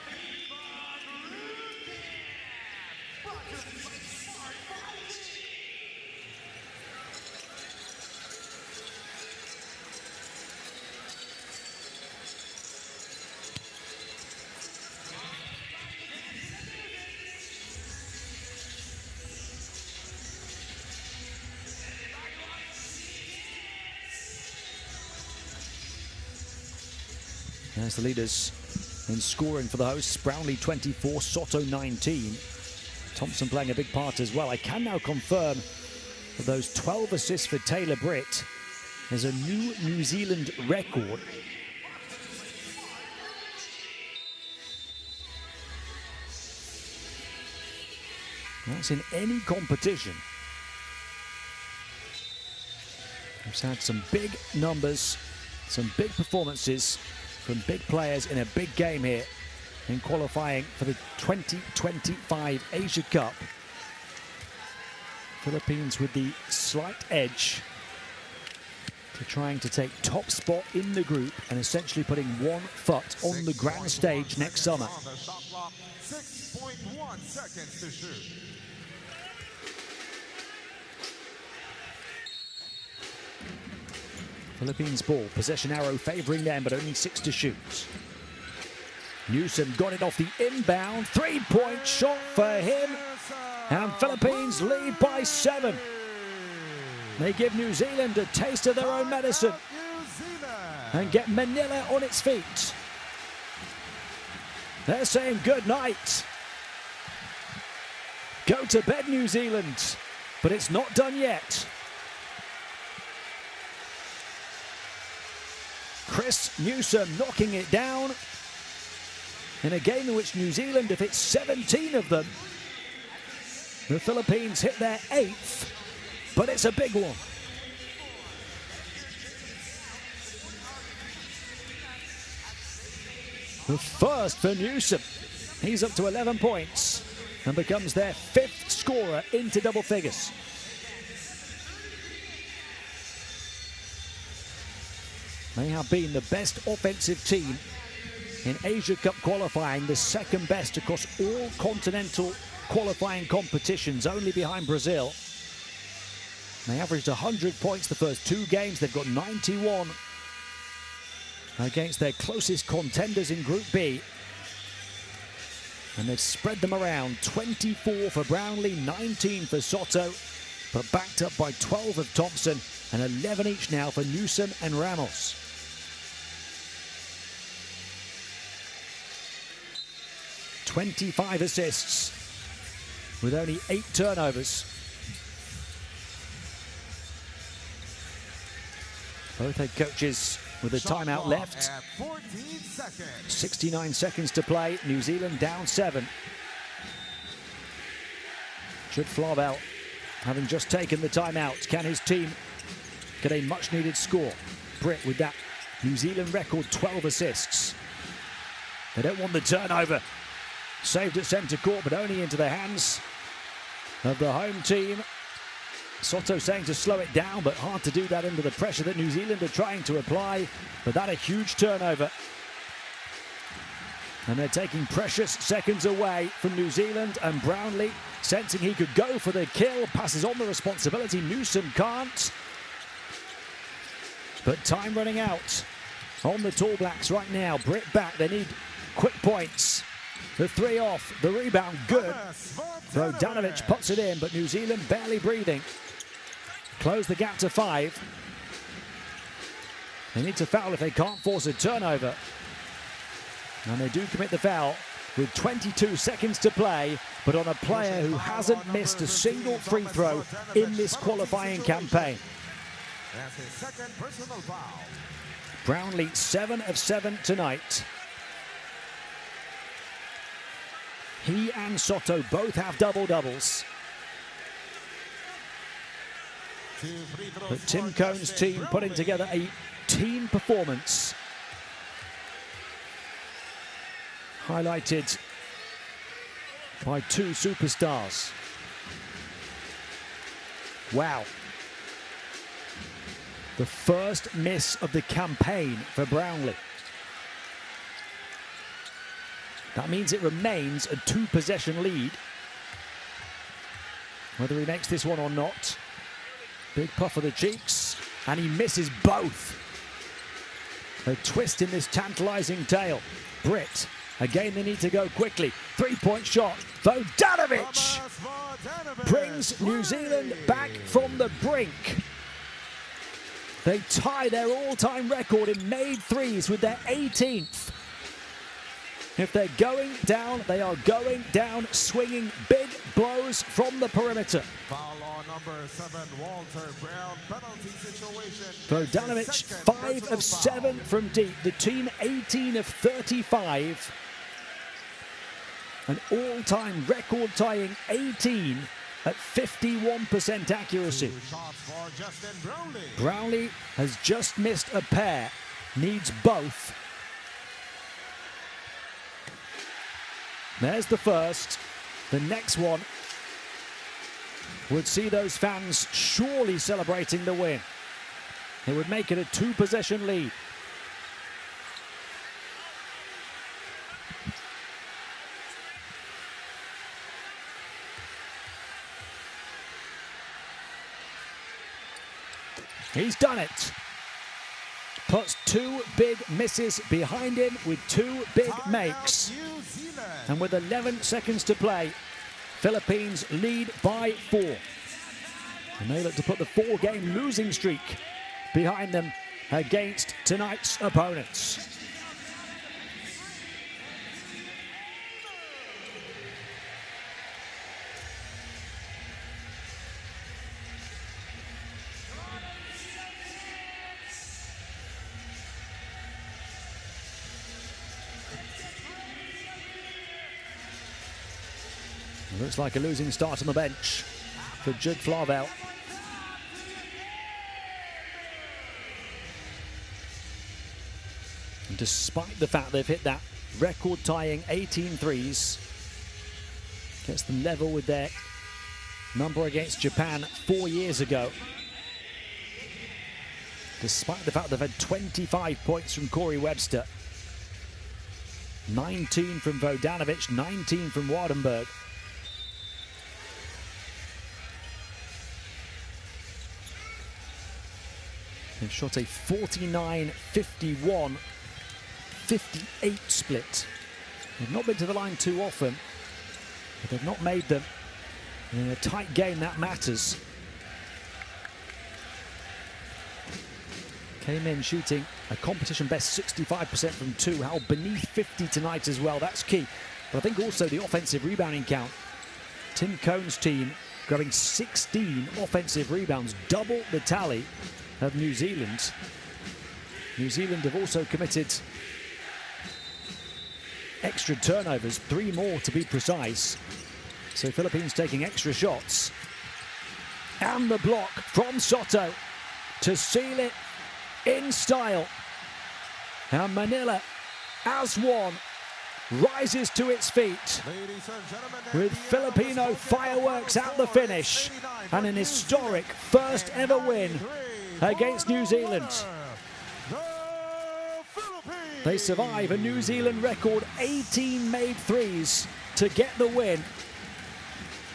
As the leaders in scoring for the hosts, Brownlee 24, Soto 19. Thompson playing a big part as well. I can now confirm that those 12 assists for Taylor Britt is a New Zealand record. That's in any competition. We've had some big numbers, some big performances from big players in a big game here in qualifying for the 2025 Asia Cup. Philippines with the slight edge to trying to take top spot in the group and essentially putting 1 foot on the grand stage next summer. 6.1 seconds to shoot. Philippines ball, possession arrow favoring them, but only 6 to shoot. Newsom got it off the inbound, 3-point shot for him, and Philippines lead by 7. They give New Zealand a taste of their own medicine and get Manila on its feet. They're saying good night. Go to bed, New Zealand, but it's not done yet. Chris Newsom knocking it down in a game in which New Zealand have hit 17 of them. The Philippines hit their 8th, but it's a big one. The first for Newsom. He's up to 11 points and becomes their 5th scorer into double figures. They have been the best offensive team in Asia Cup qualifying, the 2nd best across all continental qualifying competitions, only behind Brazil. They averaged 100 points the first 2 games. They've got 91 against their closest contenders in Group B. And they've spread them around. 24 for Brownlee, 19 for Soto, but backed up by 12 of Thompson and 11 each now for Newsom and Ramos. "25 assists with only 8 turnovers. Both head coaches with a timeout left. 69 seconds to play. New Zealand down 7. Should Flavel, having just taken the timeout, can his team get a much-needed score? Britt with that New Zealand record 12 assists. They don't want the turnover. Saved at centre court, but only into the hands of the home team. Soto saying to slow it down, but hard to do that under the pressure that New Zealand are trying to apply. But that a huge turnover. And they're taking precious seconds away from New Zealand, and Brownlee, sensing he could go for the kill, passes on the responsibility. Newsom can't. But time running out on the Tall Blacks right now. Britt back, they need quick points. The 3 off, the rebound good. Brodanovic puts it in, but New Zealand barely breathing. Close the gap to 5. They need to foul if they can't force a turnover. And they do commit the foul with 22 seconds to play, but on a player who hasn't missed a single free throw in this qualifying campaign. That's his 2nd personal foul. Brownlee 7 of 7 tonight. He and Soto both have double-doubles. But Tim Cone's team putting together a team performance. Highlighted by 2 superstars. Wow. The first miss of the campaign for Brownlee. That means it remains a 2-possession lead. Whether he makes this one or not. Big puff of the cheeks, and he misses both. A twist in this tantalizing tale. Britt, again they need to go quickly. 3-point shot, Brodanovic brings New Zealand back from the brink. They tie their all-time record in made threes with their 18th. If they're going down, they are going down swinging big blows from the perimeter. Foul on number 7, Walter Brown, penalty situation. Vodanovic 5 of 7 from deep. The team 18 of 35. An all-time record-tying 18 at 51% accuracy. Brownlee has just missed a pair, needs both. There's the first. The next one would see those fans surely celebrating the win. It would make it a 2-possession lead. He's done it. Puts 2 big misses behind him with 2 big makes. And with 11 seconds to play, Philippines lead by 4. And they look to put the 4-game losing streak behind them against tonight's opponents. Looks like a losing start on the bench for Jud Flavel. And despite the fact they've hit that record-tying 18 threes, gets them level with their number against Japan 4 years ago. Despite the fact they've had 25 points from Corey Webster, 19 from Vodanovic, 19 from Wardenberg. They've shot a 49-51, 58 split. They've not been to the line too often, but they've not made them. In a tight game, that matters. Came in shooting a competition best 65% from 2, held beneath 50 tonight as well. That's key. But I think also the offensive rebounding count. Tim Cone's team grabbing 16 offensive rebounds, double the tally of New Zealand. New Zealand have also committed extra turnovers, 3 more to be precise. So Philippines taking extra shots. And the block from Soto to seal it in style. And Manila, as one, rises to its feet with Filipino fireworks at the finish and an historic first ever win against New Zealand. They survive a New Zealand record 18 made threes to get the win.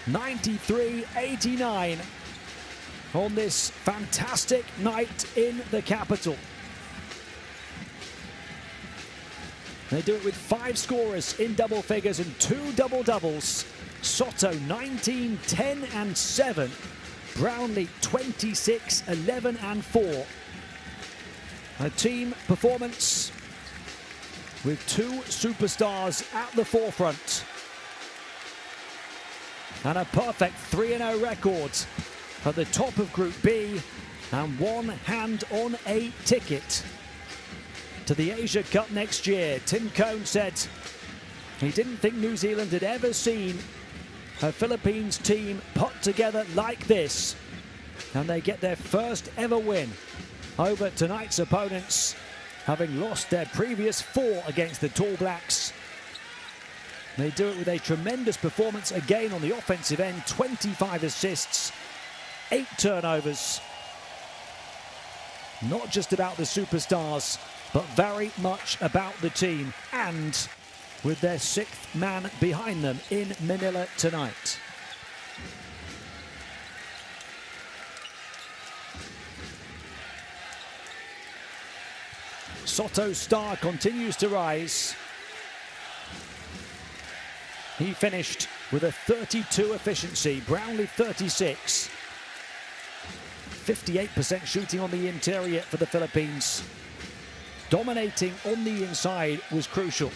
93-89 on this fantastic night in the capital. They do it with 5 scorers in double figures and 2 double-doubles. Soto 19, 10 and 7. Brownlee 26, 11 and 4. A team performance with 2 superstars at the forefront. And a perfect 3-0 record at the top of Group B and one hand on a ticket to the Asia Cup next year. Tim Cone said he didn't think New Zealand had ever seen a Philippines team put together like this, and they get their first ever win over tonight's opponents, having lost their previous 4 against the Tall Blacks. They do it with a tremendous performance again on the offensive end, 25 assists, 8 turnovers. Not just about the superstars, but very much about the team, and with their 6th man behind them in Manila tonight. Soto's star continues to rise. He finished with a 32 efficiency, Brownlee 36. 58% shooting on the interior for the Philippines. Dominating on the inside was crucial.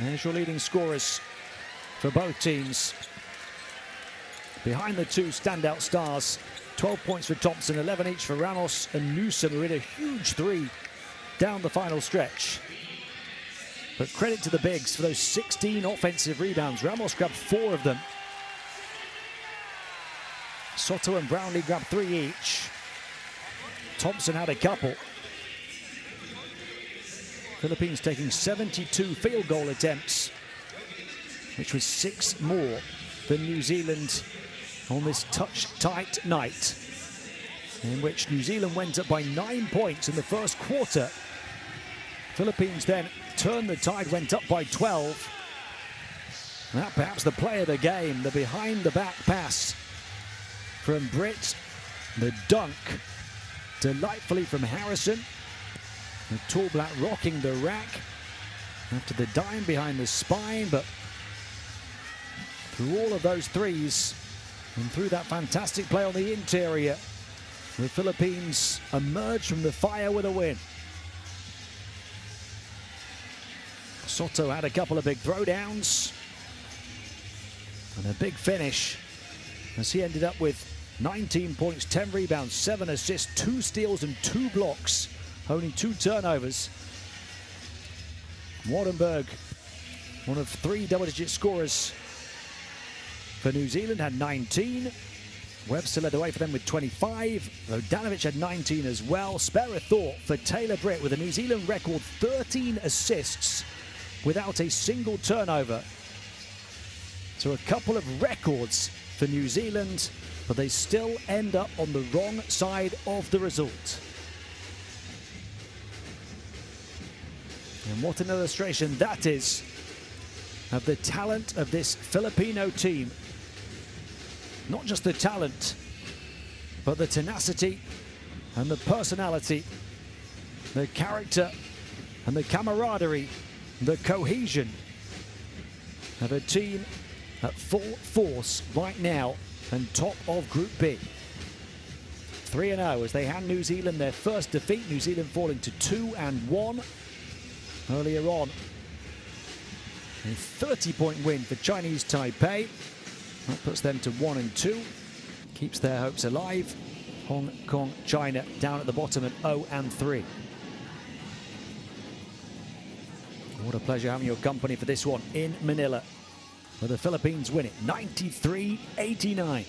There's your leading scorers for both teams. Behind the two standout stars, 12 points for Thompson, 11 each for Ramos and Newsom, who hit a huge three down the final stretch. But credit to the bigs for those 16 offensive rebounds. Ramos grabbed 4 of them. Soto and Brownlee grabbed 3 each. Thompson had a couple. Philippines taking 72 field goal attempts, which was 6 more than New Zealand on this touch-tight night, in which New Zealand went up by 9 points in the first quarter. Philippines then turned the tide, went up by 12. That perhaps the play of the game, the behind-the-back pass from Britt, the dunk delightfully from Harrison. The tall black rocking the rack after the dime behind the spine, but through all of those threes and through that fantastic play on the interior, the Philippines emerged from the fire with a win. Soto had a couple of big throwdowns and a big finish as he ended up with 19 points, 10 rebounds, 7 assists, 2 steals and 2 blocks. Only 2 turnovers. Wardenberg, one of 3 double-digit scorers for New Zealand, had 19. Webster led away for them with 25. Vodanovic had 19 as well. Spare a thought for Taylor Britt with a New Zealand record 13 assists without a single turnover. So a couple of records for New Zealand, but they still end up on the wrong side of the result. And what an illustration that is of the talent of this Filipino team. Not just the talent, but the tenacity and the personality, the character and the camaraderie, the cohesion of a team at full force right now and top of Group B. 3-0 as they hand New Zealand their first defeat. New Zealand falling to 2-1 earlier on. A 30-point win for Chinese Taipei. That puts them to 1-2. Keeps their hopes alive. Hong Kong, China down at the bottom at 0-3. What a pleasure having your company for this one in Manila, where the Philippines win it 93-89.